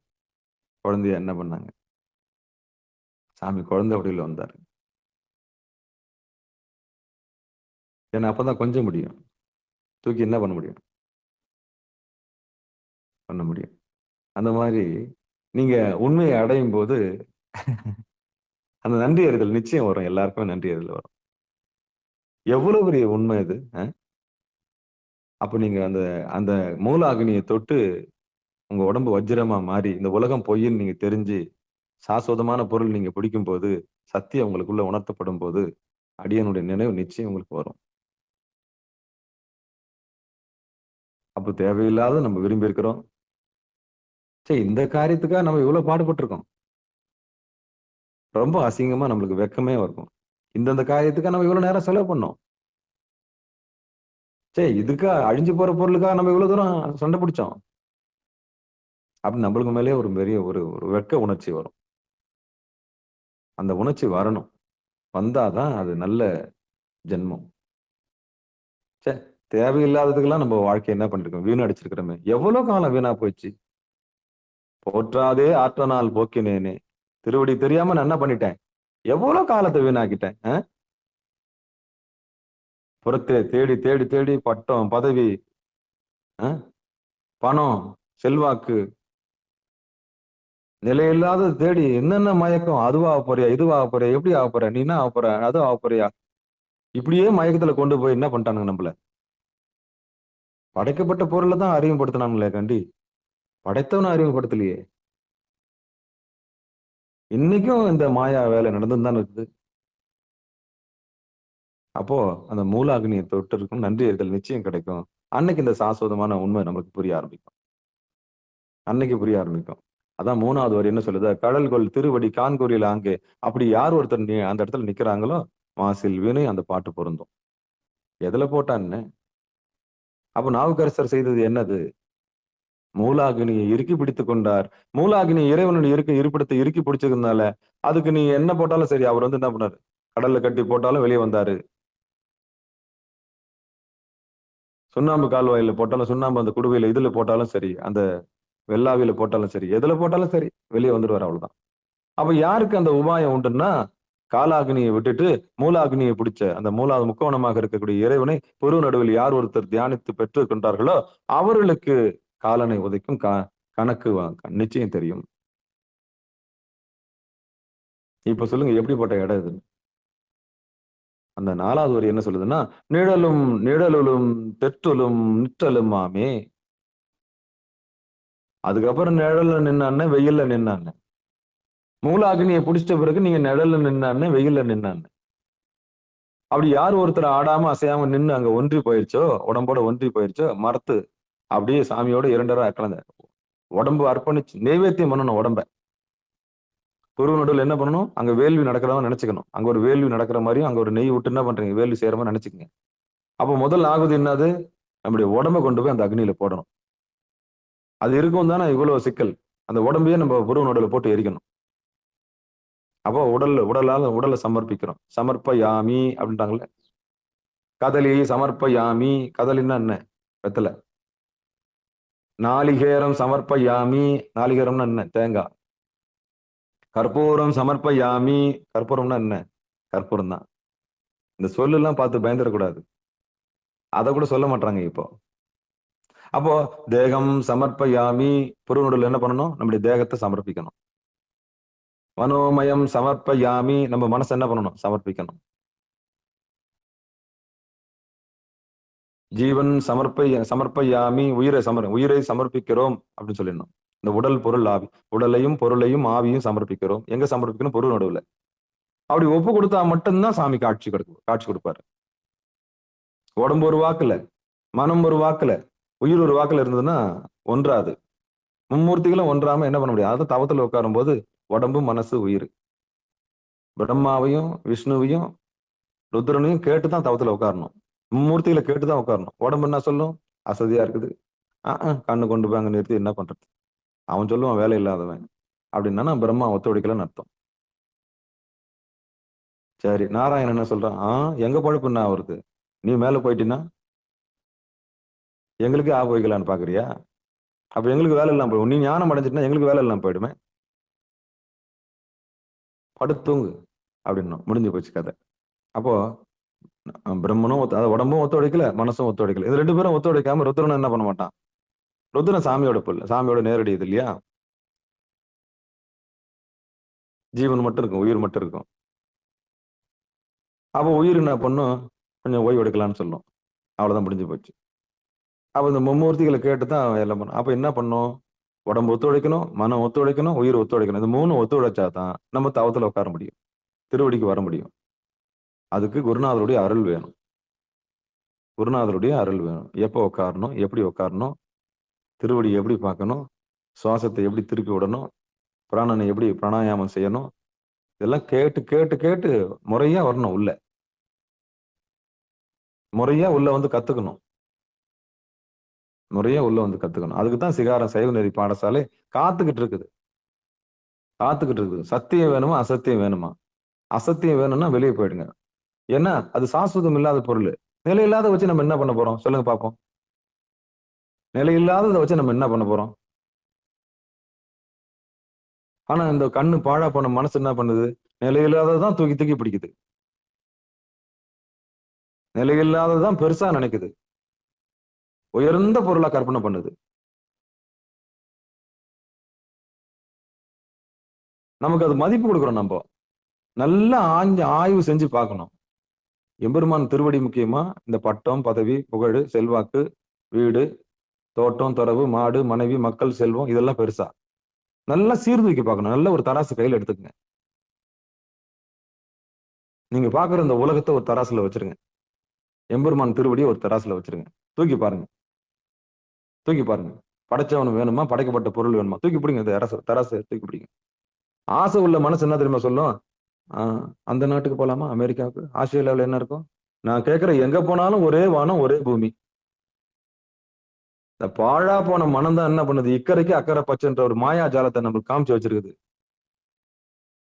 குழந்தைய என்ன பண்ணாங்க? சாமி குழந்தை வடிவில் வந்தாரு. ஏன்னா அப்பதான் கொஞ்சம் முடியும். தூக்கி என்ன பண்ண முடியும்? பண்ண முடியும். அந்த மாதிரி நீங்க உண்மையை அடையும் போது அந்த நன்றி அறிதல் நிச்சயம் வரும். எல்லாருக்குமே நன்றி அறிதல் வரும். எவ்வளவு பெரிய உண்மை இது. அப்ப நீங்க அந்த அந்த மூல அக்னியை தொட்டு உங்க உடம்பு வஜ்ரமா மாறி இந்த உலகம் பொய்ன்னு நீங்க தெரிஞ்சு சாஸ்வதமான பொருள் நீங்க பிடிக்கும் போது, சத்தியம் உங்களுக்குள்ள உணர்த்தப்படும் போது அடியனுடைய நினைவு நிச்சயம் உங்களுக்கு வரும். அப்ப தேவையில்லாத நம்ம விரும்பி இருக்கிறோம். சரி, இந்த காரியத்துக்காக நம்ம இவ்வளவு பாடுபட்டு இருக்கோம். ரொம்ப அசிங்கமா நம்மளுக்கு வெக்கமே இருக்கும். இந்தந்த காரியத்துக்காக நம்ம இவ்வளவு நேரம் செலவு பண்ணோம். சரி, இதுக்கா அழிஞ்சு போற பொருளுக்காக நம்ம இவ்வளவு தூரம் சண்டை பிடிச்சோம். அப்படி நம்மளுக்கு மேலே ஒரு பெரிய ஒரு வெட்க உணர்ச்சி வரும். அந்த உணர்ச்சி வரணும். வந்தாதான் அது நல்ல ஜென்மம். சரி, தேவையில்லாததுக்கெல்லாம் நம்ம வாழ்க்கை என்ன பண்ணிருக்கோம்? வீணடிச்சிருக்கிறோமே. எவ்வளவு காலம் வீணா போயிடுச்சு. போற்றாதே ஆற்றனால் போக்கினேனே. திருவடி தெரியாம நான் என்ன பண்ணிட்டேன்? எவ்வளவு காலத்தை வீணாக்கிட்டேன். புறத்தை தேடி தேடி தேடி பட்டம், பதவி, பணம், செல்வாக்கு, நிலையில்லாத தேடி என்னென்ன மயக்கம். அதுவா போறியா, இதுவா போறியா, எப்படி ஆக போற, நீ என்ன ஆக போற, அது ஆக போறியா, இப்படியே மயக்கத்துல கொண்டு போய் என்ன பண்ணிட்டானுங்க நம்மள? படைக்கப்பட்ட பொருளை தான் அறிமுகப்படுத்தினாங்களே கண்டி, படைத்தவனை அறிமுகப்படுத்தலையே. இன்னைக்கும் இந்த மாயா வேலை நடந்துதான் இருக்குது. அப்போ அந்த மூலாக்னியை தொட்டு இருக்கும் நன்றி அறிதல் நிச்சயம் கிடைக்கும். அன்னைக்கு இந்த சாஸ்வதமான உண்மை நமக்கு புரிய ஆரம்பிக்கும். அன்னைக்கு புரிய ஆரம்பிக்கும். அதான் 3வது வரி என்ன சொல்லுது? கடல்கொள் திருவடி கான்கூரியில் ஆங்கே. அப்படி யார் ஒருத்தர் அந்த இடத்துல நிக்கிறாங்களோ மாசில் வீணை அந்த பாட்டு பொருந்தும். எதுல போட்டான்னு? அப்ப நாவுக்கரசர் செய்தது என்னது? மூலாகினியை இறுக்கி பிடித்துக் கொண்டார். மூலாகினி இறைவனுடைய இருப்பிடத்தை இறுக்கி பிடிச்சதுனால அதுக்கு நீ என்ன போட்டாலும் சரி, அவர் வந்து என்ன பண்ணாரு? கடல்ல கட்டி போட்டாலும் வெளியே வந்தாரு. சுண்ணாம்பு கால்வாயில போட்டாலும், சுண்ணாம்பு அந்த குடுவையில இதுல போட்டாலும் சரி, அந்த வெள்ளாவில போட்டாலும் சரி, எதுல போட்டாலும் சரி வெளியே வந்துடுவார். அவ்வளவுதான். அப்ப யாருக்கு அந்த உபாயம் உண்டுன்னா, காலாக்னியை விட்டுட்டு மூலாக்னியை பிடிச்ச அந்த முக்கோணமாக இருக்கக்கூடிய இறைவனை பொரு நடுவில் யார் ஒருத்தர் தியானித்து பெற்று கொண்டார்களோ அவர்களுக்கு காலனை உதைக்கும் கணக்கு நிச்சயம் தெரியும். இப்ப சொல்லுங்க, எப்படிப்பட்ட இடம் இது? அந்த 4வது வரி என்ன சொல்லுதுன்னா, நிழலும் நிழலும் தெற்றலும் நிற்றலும் ஆமே. அதுக்கப்புறம் நிழல்ல நின்னான்னு, வெயில்ல நின்னான்னு. மூலாக்னியை பிடிச்சிட்ட பிறகு நீங்க நிழல்ல நின்னான்னு, வெயில்ல நின்னான்னு. அப்படி யார் ஒருத்தர் ஆடாம அசையாம நின்று அங்க ஒன்றி போயிருச்சோ, உடம்போட ஒன்றி போயிருச்சோ, மரத்து அப்படியே சாமியோட 2 கலந்த உடம்பு அர்ப்பணிச்சு நைவேத்தியம் பண்ணணும். உடம்ப துருவ நடுவில் என்ன பண்ணணும்? அங்க வேள்வி நடக்கிறதா நினைச்சுக்கணும். அங்க ஒரு வேள்வி நடக்கிற மாதிரியும் அங்க ஒரு நெய் விட்டு என்ன பண்றீங்க? வேள்வி செய்யற மாதிரி நினைச்சுக்கங்க. அப்ப முதல் ஆகுது என்னது? நம்முடைய உடம்ப கொண்டு போய் அந்த அக்னியில போடணும். அது இருக்கும் தானே இவ்வளவு சிக்கல். அந்த உடம்பையே நம்ம புருவ நடுவில் போட்டு எரிக்கணும். அப்போ உடலை சமர்ப்பிக்கிறோம். சமர்ப்ப யாமி அப்படின்ட்டாங்கல்ல. கதலி சமர்ப்ப யாமி. கதலின்னா என்ன? வெத்தலை. நாளிகேரம் சமர்ப்ப யாமி. நாளிகேரம்னா என்ன? தேங்காய். கற்பூரம் சமர்ப்ப யாமி. கற்பூரம்னா என்ன? கற்பூரம் தான். இந்த சொல்லு எல்லாம் பார்த்து பயந்துடக்கூடாது. அதை கூட சொல்ல மாட்டாங்க இப்போ. அப்போ தேகம் சமர்ப்ப யாமி. புருவனுடல் என்ன பண்ணணும்? நம்முடைய தேகத்தை சமர்ப்பிக்கணும். மனோமயம் சமர்ப்ப யாமி. நம்ம மனசு என்ன பண்ணணும்? சமர்ப்பிக்கணும். ஜீவன் சமர்ப்ப யாமி. உயிரை சமர்ப்பிக்கிறோம் அப்படின்னு சொல்லிடணும். இந்த உடல் பொருள் ஆவி, உடலையும் பொருளையும் ஆவியும் சமர்ப்பிக்கிறோம். எங்க சமர்ப்பிக்கணும்? பொருள் நடுவுல. அப்படி ஒப்பு கொடுத்தா மட்டும்தான் சாமி காட்சி கொடுப்பாரு. உடம்பு ஒரு வாக்குல, மனம் ஒரு வாக்குல, உயிர் ஒரு வாக்குல இருந்ததுன்னா ஒன்றாது. மும்மூர்த்திகளும் ஒன்றாம என்ன பண்ண முடியாது? அது தவத்துல உட்காரும் போது உடம்பு, மனசு, உயிர், பிரம்மாவையும் விஷ்ணுவையும் ருத்ரனையும் கேட்டுதான் தவத்துல உட்காரணும். மும்மூர்த்திகளை கேட்டுதான் உட்காரணும். உடம்பு என்ன சொல்லும்? அசதியா இருக்குது, கண்ணு கொண்டு போய் அங்க நிறுத்தி என்ன பண்றது? அவன் சொல்லுவான் வேலை இல்லாதவன் அப்படின்னா பிரம்மா ஒத்துழைக்கலன்னு அர்த்தம். சரி, நாராயணன் என்ன சொல்றான்? எங்க பழப்புன்னா அவருக்கு, நீ மேல போயிட்டீன்னா எங்களுக்கு வைக்கலான்னு பாக்குறியா? அப்ப எங்களுக்கு வேலை இல்லாம போயிடும். நீ ஞானம் அடைஞ்சிட்டுனா எங்களுக்கு வேலை இல்லாம போயிடுமே, படுத்தூங்கு அப்படின்னா முடிஞ்சு போச்சு கதை. அப்போ பிரம்மனும் அதாவது உடம்பும் ஒத்துழைக்கல, மனசும் ஒத்துழைக்கல. இது ரெண்டு பேரும் ஒத்துழைக்காம ருத்ரன் என்ன பண்ண மாட்டான்? ருத்ரன் சாமியோட பிள்ளை, சாமியோட நேரடி இது இல்லையா? ஜீவன் மட்டும் இருக்கும், உயிர் மட்டும் இருக்கும். அப்போ உயிர் என்ன பண்ணும்? கொஞ்சம் ஓய்வு எடுக்கலாம்னு சொல்லும். அவ்வளவுதான், முடிஞ்சு போச்சு. அப்ப இந்த மும்மூர்த்திகளை கேட்டுதான் எல்லாம் பண்ணும். அப்ப என்ன பண்ணும்? உடம்பு ஒத்துழைக்கணும், மனம் ஒத்துழைக்கணும், உயிர் ஒத்துழைக்கணும். இந்த மூணு ஒத்துழைச்சாதான் நம்ம தவத்துல உட்கார முடியும், திருவடிக்கு வர முடியும். அதுக்கு குருநாதருடைய அருள் வேணும். குருநாதருடைய அருள் வேணும். எப்போ உட்காரணும், எப்படி உட்காரணும், திருவடி எப்படி பார்க்கணும், சுவாசத்தை எப்படி திருப்பி விடணும், பிராணனை எப்படி பிராணாயாமம் செய்யணும், இதெல்லாம் கேட்டு கேட்டு கேட்டு முறையா வரணும். முறையா உள்ள வந்து கத்துக்கணும். முறையா உள்ள வந்து கத்துக்கணும். அதுக்குதான் சிகாரம் சைவ நெறி பாடசாலை காத்துக்கிட்டு இருக்குது. சத்தியம் வேணுமா, அசத்தியம் வேணுமா? அசத்தியம் வேணும்னா வெளியே போயிடுங்க. ஏன்னா அது சாஸ்வதம் இல்லாத பொருள். நிலை இல்லாத வச்சு நம்ம என்ன பண்ண போறோம்? சொல்லுங்க பாப்போம். நிலை இல்லாததை வச்சு நம்ம என்ன பண்ண போறோம்? ஆனா இந்த கண்ணு பாழா போன மனசு என்ன பண்ணுது? நிலையில்லாததான் தூக்கி தூக்கி பிடிக்குது. நிலையில்லாததான் பெருசா நினைக்குது, உயர்ந்த பொருளா கற்பனை பண்ணுது. நமக்கு அது மதிப்பு கொடுக்குறோம். நம்ம நல்லா ஆய்வு செஞ்சு பார்க்கணும். எம்பெருமான் திருவடி முக்கியமா, இந்த பட்டம், பதவி, புகழ், செல்வாக்கு, வீடு, தோட்டம், துறவு, மாடு, மனைவி, மக்கள், செல்வம், இதெல்லாம் பெருசா? நல்லா சீர்தூக்கி பார்க்கணும். நல்ல ஒரு தராசு கையில் எடுத்துக்கங்க. நீங்க பாக்குற இந்த உலகத்தை ஒரு தராசுல வச்சிருங்க, எம்பெருமான் திருவடியை ஒரு தராசுல வச்சிருங்க. தூக்கி பாருங்க, தூக்கி பாருங்க. படைச்சவன் வேணுமா, படைக்கப்பட்ட பொருள் வேணுமா? தூக்கி பிடிங்க, இந்த தராசு தூக்கி பிடிங்க. ஆசை உள்ள மனசு என்ன தெரியுமா சொல்லும்? அந்த நாட்டுக்கு போலாமா, அமெரிக்காவுக்கு, ஆஸ்திரேலியாவில் என்ன இருக்கும்? நான் கேட்கிற எங்க போனாலும் ஒரே வானம், ஒரே பூமி. இந்த பாழா போன மனம் தான் என்ன பண்ணுது? இக்கரைக்கு அக்கறை பச்சைன்ற ஒரு மாயா ஜாலத்தை நம்மளுக்கு காமிச்சு வச்சிருக்குது.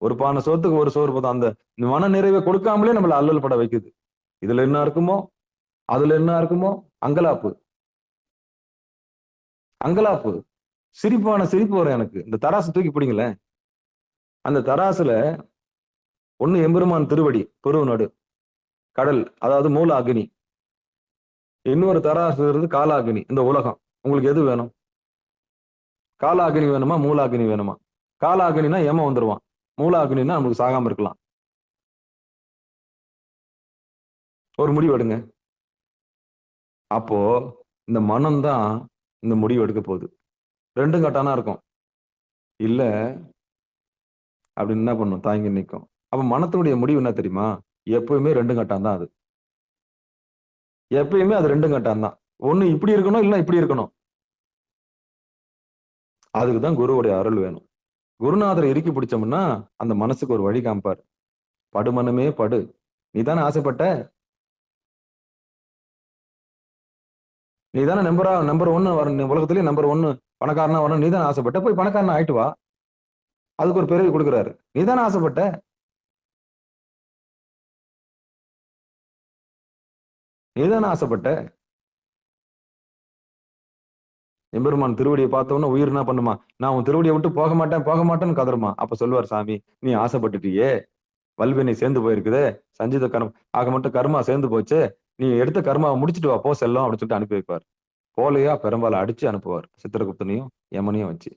ஒரு பானை சோத்துக்கு ஒரு சோறு போதும். அந்த மன நிறைவை கொடுக்காமலே நம்மள அல்லல் பட வைக்குது. இதுல என்ன இருக்குமோ, அதுல என்ன இருக்குமோ, அங்கலாப்பு அங்கலாப்பு. சிரிப்பான சிரிப்பு வரும் எனக்கு. இந்த தராசு தூக்கி பிடிங்களேன். அந்த தராசுல ஒண்ணு எம்பெருமான் திருவடி, பெருவு நடு, கடல், அதாவது மூல அக்னி. இன்னொரு தராசு கால அக்னி, இந்த உலகம். உங்களுக்கு எது வேணும்? கால அக்னி வேணுமா, மூல அக்னி வேணுமா? கால அக்னினா ஏமா வந்துருவான், மூல அக்னினா நமக்கு சாகாம இருக்கலாம். ஒரு முடிவு எடுங்க. அப்போ இந்த மனம்தான் இந்த முடிவு எடுக்க போகுது. ரெண்டும் கட்டானா இருக்கும். இல்ல அப்படின்னு என்ன பண்ணும்? தாங்கி நிற்கும். அப்ப மனத்தினுடைய முடிவு என்ன தெரியுமா? எப்பவுமே ரெண்டும் கட்டான் தான் அது. எப்பயுமே அது ரெண்டும் கட்டான் தான். ஒண்ணு இப்படி இருக்கணும், இல்ல இப்படி இருக்கணும். அதுக்குதான் குருவுடைய அருள் வேணும். குருநாதரை இறுக்கி பிடிச்சோம்னா அந்த மனசுக்கு ஒரு வழி காமிப்பார். படுமனமே படு, நீ தானே ஆசைப்பட்ட, நீ தானே நம்பர் ஒன்னு வரணும் உலகத்திலேயே, நம்பர் ஒன்னு பணக்காரனா வரணும், நீ தானே ஆசைப்பட்ட, போய் பணக்காரனா ஆயிட்டு வா. அதுக்கு ஒரு பிறவி கொடுக்குறாரு. நீ தானே ஆசைப்பட்ட, நீ தானே ஆசைப்பட்ட. எம்பெருமான் திருவடியை பார்த்தவொன்னு உயிர் என்ன பண்ணுமா? நான் உன் திருவடியை விட்டு போக மாட்டேன்னு கதறுமா. அப்ப சொல்லுவார் சாமி, நீ ஆசைப்பட்டுட்டியே, வல்வினை சேர்ந்து போயிருக்குது, சஞ்சித கர்மம் ஆக மட்டும் கர்மா சேர்ந்து போச்சு, நீ எடுத்த கர்மாவை முடிச்சுட்டு வா, போ செல்லம் அப்படின்னு சொல்லிட்டு அனுப்பி வைப்பார். போலையா பெரும்பாலும் அடிச்சு அனுப்புவார், சித்திரகுப்தனையும் யமனையும் வச்சு.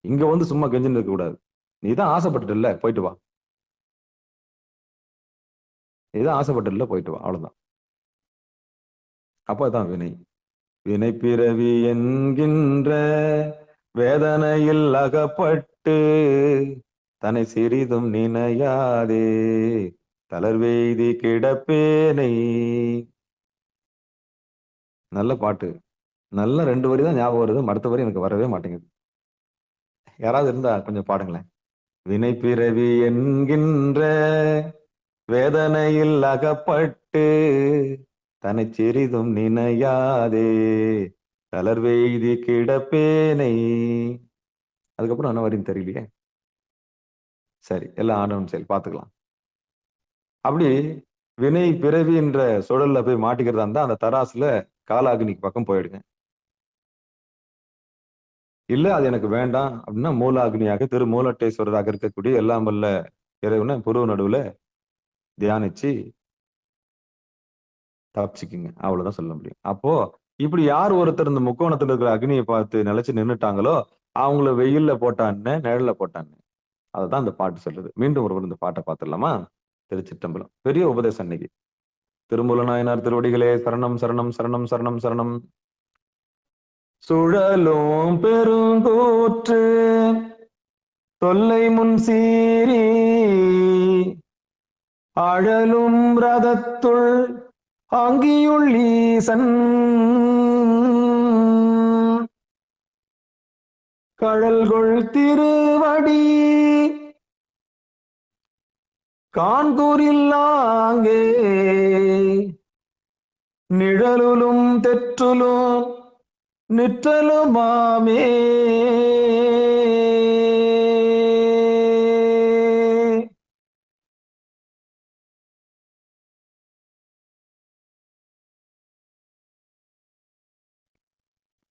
இங்க வந்து சும்மா கெஞ்சின்னு இருக்க கூடாது. நீதான் ஆசைப்பட்டு இல்ல, போயிட்டு வா. நீதான் ஆசைப்பட்டு இல்ல, போயிட்டு வா, அவ்வளவுதான். அப்பதான் வினை. வினை பிறவி என்கின்ற வேதனையில் அகப்பட்டு தன்னை சிறிதும் நினையாதே தளர்வெய்தி கிடப்பேனை. நல்ல பாட்டு. நல்ல 2 வரி தான் ஞாபகம் வருது. அடுத்த வரி எனக்கு வரவே மாட்டேங்குது. யாராவது இருந்தா கொஞ்சம் பாடுங்களேன். வினை பிறவி என்கின்ற வேதனையில் அகப்பட்டு தன்னை சிறிதும் நினையாதே தளர்வெய்தி கிடப்பேனை. அதுக்கப்புறம் என்ன வரின்னு தெரியலையே. சரி, எல்லாம் ஆண்டவன் செயல், பார்த்துக்கலாம். அப்படி வினை பிறவி என்ற சுழல்ல போய் மாட்டிக்கிறதா இருந்தா அந்த தராசுல காலாகினிக்கு பக்கம் போயிடுங்க. இல்ல அது எனக்கு வேண்டாம் அப்படின்னா மூலாக்னியாக திருமூலட்டேஸ்வரராக இருக்கக்கூடிய எல்லாம் வல்ல இறைவனை புருவ நடுவுல தியானிச்சு தப்பிச்சுக்குங்க. அவ்வளவுதான் சொல்ல முடியும். அப்போ இப்படி யார் ஒருத்தர் இந்த முக்கோணத்துல இருக்கிற அக்னியை பார்த்து நிலைச்சு நின்னுட்டாங்களோ அவங்கள வெயில்ல போட்டான்னு நிழல்ல போட்டான்னு. அதுதான் இந்த பாட்டு சொல்லுது. மீண்டும் ஒருவர் இந்த பாட்டை பார்த்துடலாமா? திருச்சிற்றம்பலம். பெரிய உபதேசம் இன்னைக்கு. திருமூல நாயனார் திருவடிகளே சரணம் சரணம் சரணம் சரணம் சரணம். சுழலும் பெருங்கூற்று தொல்லை முன் சீரி அழலும் ரதத்துள் ஆங்கியுள் ஈசன் கழல்கொள் திருவடி காண்கூரில்லாங்கே நிழலுலும் தெற்றுலும் நிற்றலுமாமே.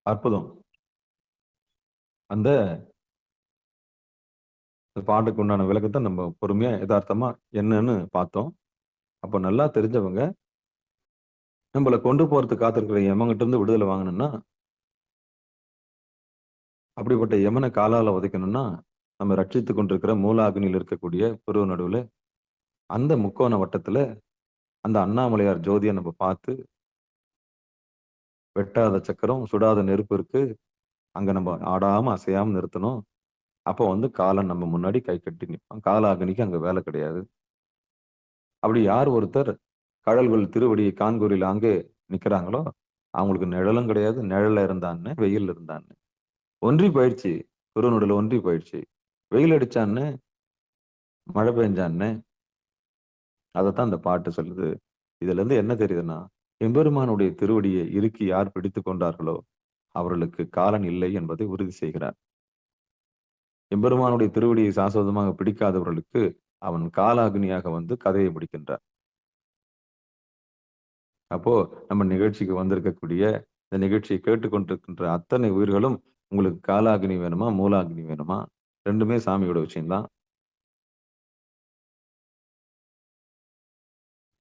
அற்புதம். அந்த பாட்டுக்கு உண்டான விளக்கத்தை நம்ம பொறுமையா யதார்த்தமா என்னன்னு பார்த்தோம். அப்ப நல்லா தெரிஞ்சவங்க நம்மளை கொண்டு போறதுக்கு காத்திருக்கிற யமங்கிட்ட இருந்து விடுதலை வாங்கணும்னா, அப்படிப்பட்ட யமனை காலால உதைக்கணும்னா நம்ம ரட்சித்து கொண்டிருக்கிற மூலாக்னியில் இருக்கக்கூடிய புருவ நடுவுல அந்த முக்கோண வட்டத்துல அந்த அண்ணாமலையார் ஜோதியை நம்ம பார்த்து, வெட்டாத சக்கரம் சுடாத நெருப்பு இருக்கு, அங்க நம்ம ஆடாம அசையாம நிறுத்தணும். அப்போ காலன் நம்ம முன்னாடி கை கட்டி நிற்பான். காலாக்னிக்கு அங்க வேலை கிடையாது. அப்படி யார் ஒருத்தர் கடல்கள் திருவடியை காண்கூரில் அங்கே நிக்கிறாங்களோ அவங்களுக்கு நிழலும் கிடையாது. நிழல்ல இருந்தான்னு வெயில் இருந்தான்னு ஒன்றி போயிடுச்சு. குருநுடல ஒன்றி போயிடுச்சு. வெயில் அடிச்சான்னு மழை பெஞ்சான்னு. அதைத்தான் இந்த பாட்டு சொல்லுது. இதுல இருந்து என்ன தெரியுதுன்னா, எம்பெருமானுடைய திருவடியை இறுக்கி யார் பிடித்து கொண்டார்களோ அவர்களுக்கு காலன் இல்லை என்பதை உறுதி செய்கிறார். எம்பெருமானுடைய திருவடியை சாஸ்வதமாக பிடிக்காதவர்களுக்கு அவன் காலாக்னியாக கதையை முடிக்கின்றார். அப்போ நம்ம நிகழ்ச்சிக்கு வந்திருக்கக்கூடிய இந்த நிகழ்ச்சியை கேட்டுக்கொண்டிருக்கின்ற அத்தனை உயிர்களும் உங்களுக்கு காலாக்னி வேணுமா மூலாக்னி வேணுமா? ரெண்டுமே சாமியோட விஷயம்தான்.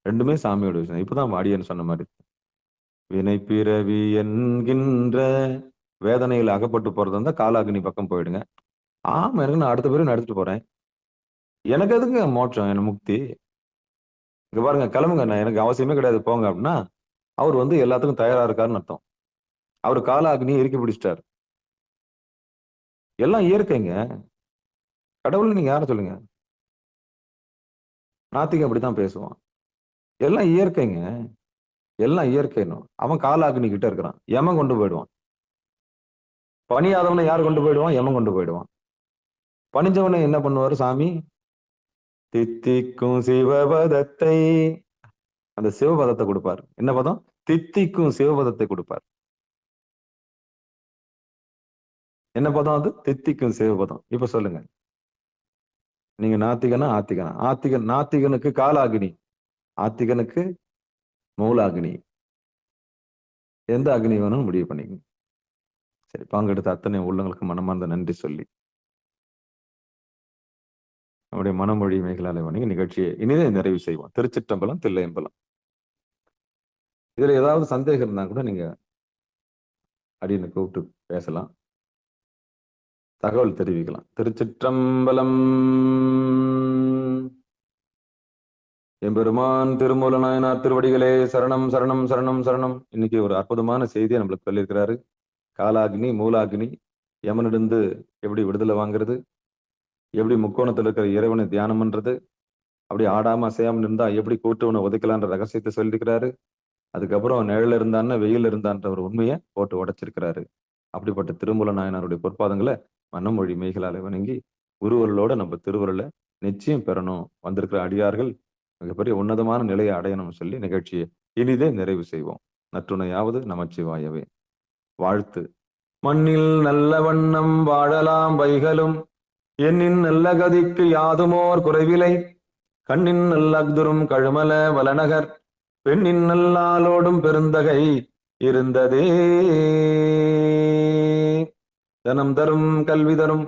ரெண்டுமே சாமியோட விஷயம். இப்பதான் அடியன் சொன்ன மாதிரி வினை பிறவி என்கின்ற வேதனையில் அகப்பட்டு போறது இருந்தா காலாக்னி பக்கம் போயிடுங்க. ஆமா, எனக்கு நான் அடுத்த பேரும் நான் எடுத்துட்டு போறேன். எனக்கு எதுக்கு மோட்சம், எனக்கு முக்தி? இங்க பாருங்க, கிளம்புங்க, நான் எனக்கு அவசியமே கிடையாது போங்க அப்படின்னா அவர் எல்லாத்துக்கும் தயாரா இருக்காருன்னு அர்த்தம். அவர் காலாக்னியை இறுக்கி பிடிச்சிட்டார். எல்லாம் இயற்கைங்க. கடவுள் நீங்க யார சொல்லுங்க? நாத்திகம் அப்படித்தான் பேசுவான். எல்லாம் இயற்கைங்க. எல்லாம் இயற்கைனும். அவன் காலாக்னி கிட்ட இருக்கிறான். யமன் கொண்டு போயிடுவான். பணியாதவனை யார் கொண்டு போயிடுவான்? யமன் கொண்டு போயிடுவான். பணிஞ்சவனை என்ன பண்ணுவாரு சாமி? தித்திக்கும் சிவபதத்தை, அந்த சிவபதத்தை கொடுப்பார். என்ன பதம்? தித்திக்கும் சிவபதத்தை கொடுப்பார். என்ன பதம் அது? தித்திக்கும் சிவபதம். இப்ப சொல்லுங்க, நீங்க நாத்திகனா ஆத்திகனா? நாத்திகனுக்கு காலாக்னி, ஆத்திகனுக்கு மூலாக்னி. எந்த அக்னி வேணும்னு முடிவு பண்ணிக்கங்க. சரி, பங்கெடுத்த அத்தனை உள்ளங்களுக்கு மனமார்ந்த நன்றி சொல்லி நம்முடைய மனமொழி மேகலாலை வணங்கி நிகழ்ச்சியை இனிதே நிறைவு செய்வோம். திருச்சிற்றம்பலம், தில்லையம்பலம். இதுல ஏதாவது சந்தேகம் இருந்தா கூட நீங்க அடியனை கூப்பிட்டு பேசலாம், தகவல் தெரிவிக்கலாம். திருச்சிற்றம்பலம். எம்பெருமான் திருமூல நாயனார் திருவடிகளே சரணம் சரணம் சரணம் சரணம். இன்னைக்கு ஒரு அற்புதமான செய்தியை நம்மளுக்கு சொல்லியிருக்கிறாரு. காலாக்னி மூலாக்னி, யமனிடந்து எப்படி விடுதலை வாங்குறது, எப்படி முக்கோணத்துல இருக்கிற இறைவனை தியானம் பண்றது, அப்படி ஆடாம அசையாம இருந்தா எப்படி கூட்டுவனை உதைக்கலான்ற ரகசியத்தை சொல்லியிருக்கிறாரு. அதுக்கப்புறம் நிழல் இருந்தான்னா வெயில் இருந்தான்ற ஒரு உண்மையை போட்டு உடைச்சிருக்கிறாரு. அப்படிப்பட்ட திருமூல நாயனாருடைய பொற்பாதங்களை மனமொழி மெய்களாலே வணங்கி குருவர்களோட நம்ம திருவருளை நிச்சயம் பெறணும். வந்திருக்கிற அடியார்கள் மிகப்பெரிய உன்னதமான நிலையை அடையணும்னு சொல்லி நிகழ்ச்சியை இனிதே நிறைவு செய்வோம். நற்றுணையாவது நமச்சிவாயவே. வாழ்த்து. மண்ணில் நல்ல வண்ணம் வாழலாம் வைகளும், எண்ணின் நல்ல கதிக்கு யாதுமோர் குறைவிலை, கண்ணின் நல்லதுரும் கழுமல வலநகர், பெண்ணின் நல்லாலோடும் பெருந்தகை இருந்ததே. தனம் தரும் கல்வி தரும்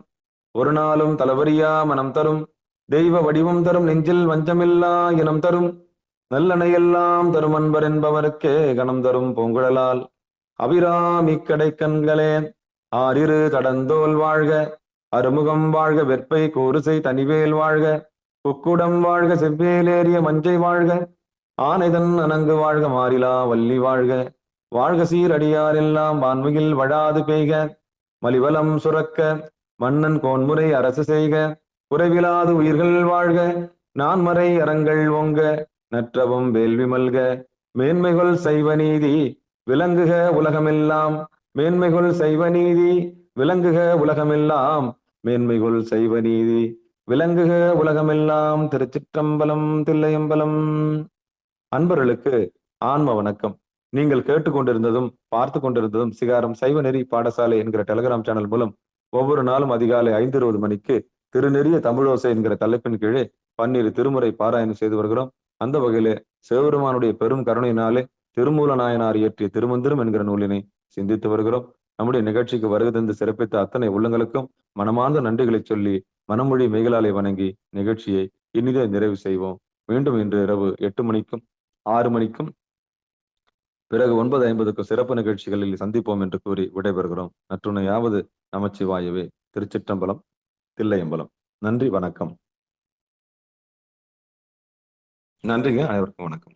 ஒரு நாளும் தலவரியா மனம் தரும், தெய்வ வடிவம் தரும் நெஞ்சில் வஞ்சமில்லா இனம் தரும், நல்லனையெல்லாம் தரும் அன்பர் என்பவருக்கே கணம் தரும் பூங்குழலால் அபிராமி கடை கண்களே. ஆறிரு தடந்தோல் வாழ்க, அருமுகம் வாழ்க, வெற்பை கோருசை தனிவேல் வாழ்க, குக்குடம் வாழ்க, செவ்வேலேறிய மஞ்சை வாழ்க, ஆனைதன் அணங்கு வாழ்க, மாறிலா வள்ளி வாழ்க, வாழ்க சீரடியார் எல்லாம் வான்மையில் வழாது பெய்க, மலிவலம் சுரக்க, மன்னன் கோன்முறை அரசு செய்க, குறைவிலாது உயிர்கள் வாழ்க, நான்மறை அறங்கள் ஓங்க, நற்றவும் வேள்வி மல்க, மேன்மைகள் சைவ நீதி விளங்குக உலகமெல்லாம், மேன்மைகள் சைவ நீதி விளங்குக உலகமெல்லாம், மேன்மைகள் சைவ நீதி விளங்குக உலகமெல்லாம். திருச்சிற்றம்பலம், தில்லையம்பலம். அன்பர்களுக்கு ஆன்ம வணக்கம். நீங்கள் கேட்டுக்கொண்டிருந்ததும் பார்த்து கொண்டிருந்ததும் சிகாரம் சைவ நெறி பாடசாலை என்கிற டெலிகிராம் சேனல் மூலம் ஒவ்வொரு நாளும் அதிகாலை 5:20 மணிக்கு திருநெறிய தமிழோசை என்கிற தலைப்பின் கீழே 12 திருமுறை பாராயணம் செய்து வருகிறோம். அந்த வகையிலே சிவபெருமானுடைய பெரும் கருணையினாலே திருமூல நாயனார் இயற்றிய திருமந்திரம் என்கிற நூலினை சிந்தித்து வருகிறோம். நம்முடைய நிகழ்ச்சிக்கு வருகை தந்து சிறப்பித்த அத்தனை உள்ளங்களுக்கும் மனமார்ந்த நன்றிகளை சொல்லி மனமொழி மெய்களாலே வணங்கி நிகழ்ச்சியை இனிதே நிறைவு செய்வோம். மீண்டும் இன்று இரவு 8 மணிக்கும் 6 மணிக்கும் பிறகு 9:50 சிறப்பு நிகழ்ச்சிகளில் சந்திப்போம் என்று கூறி விடைபெறுகிறோம். நற்றுணையாவது நமச்சிவாயவே. திருச்சிற்றம்பலம், தில்லையம்பலம். நன்றி, வணக்கம். நன்றிங்க. அனைவருக்கும் வணக்கம்.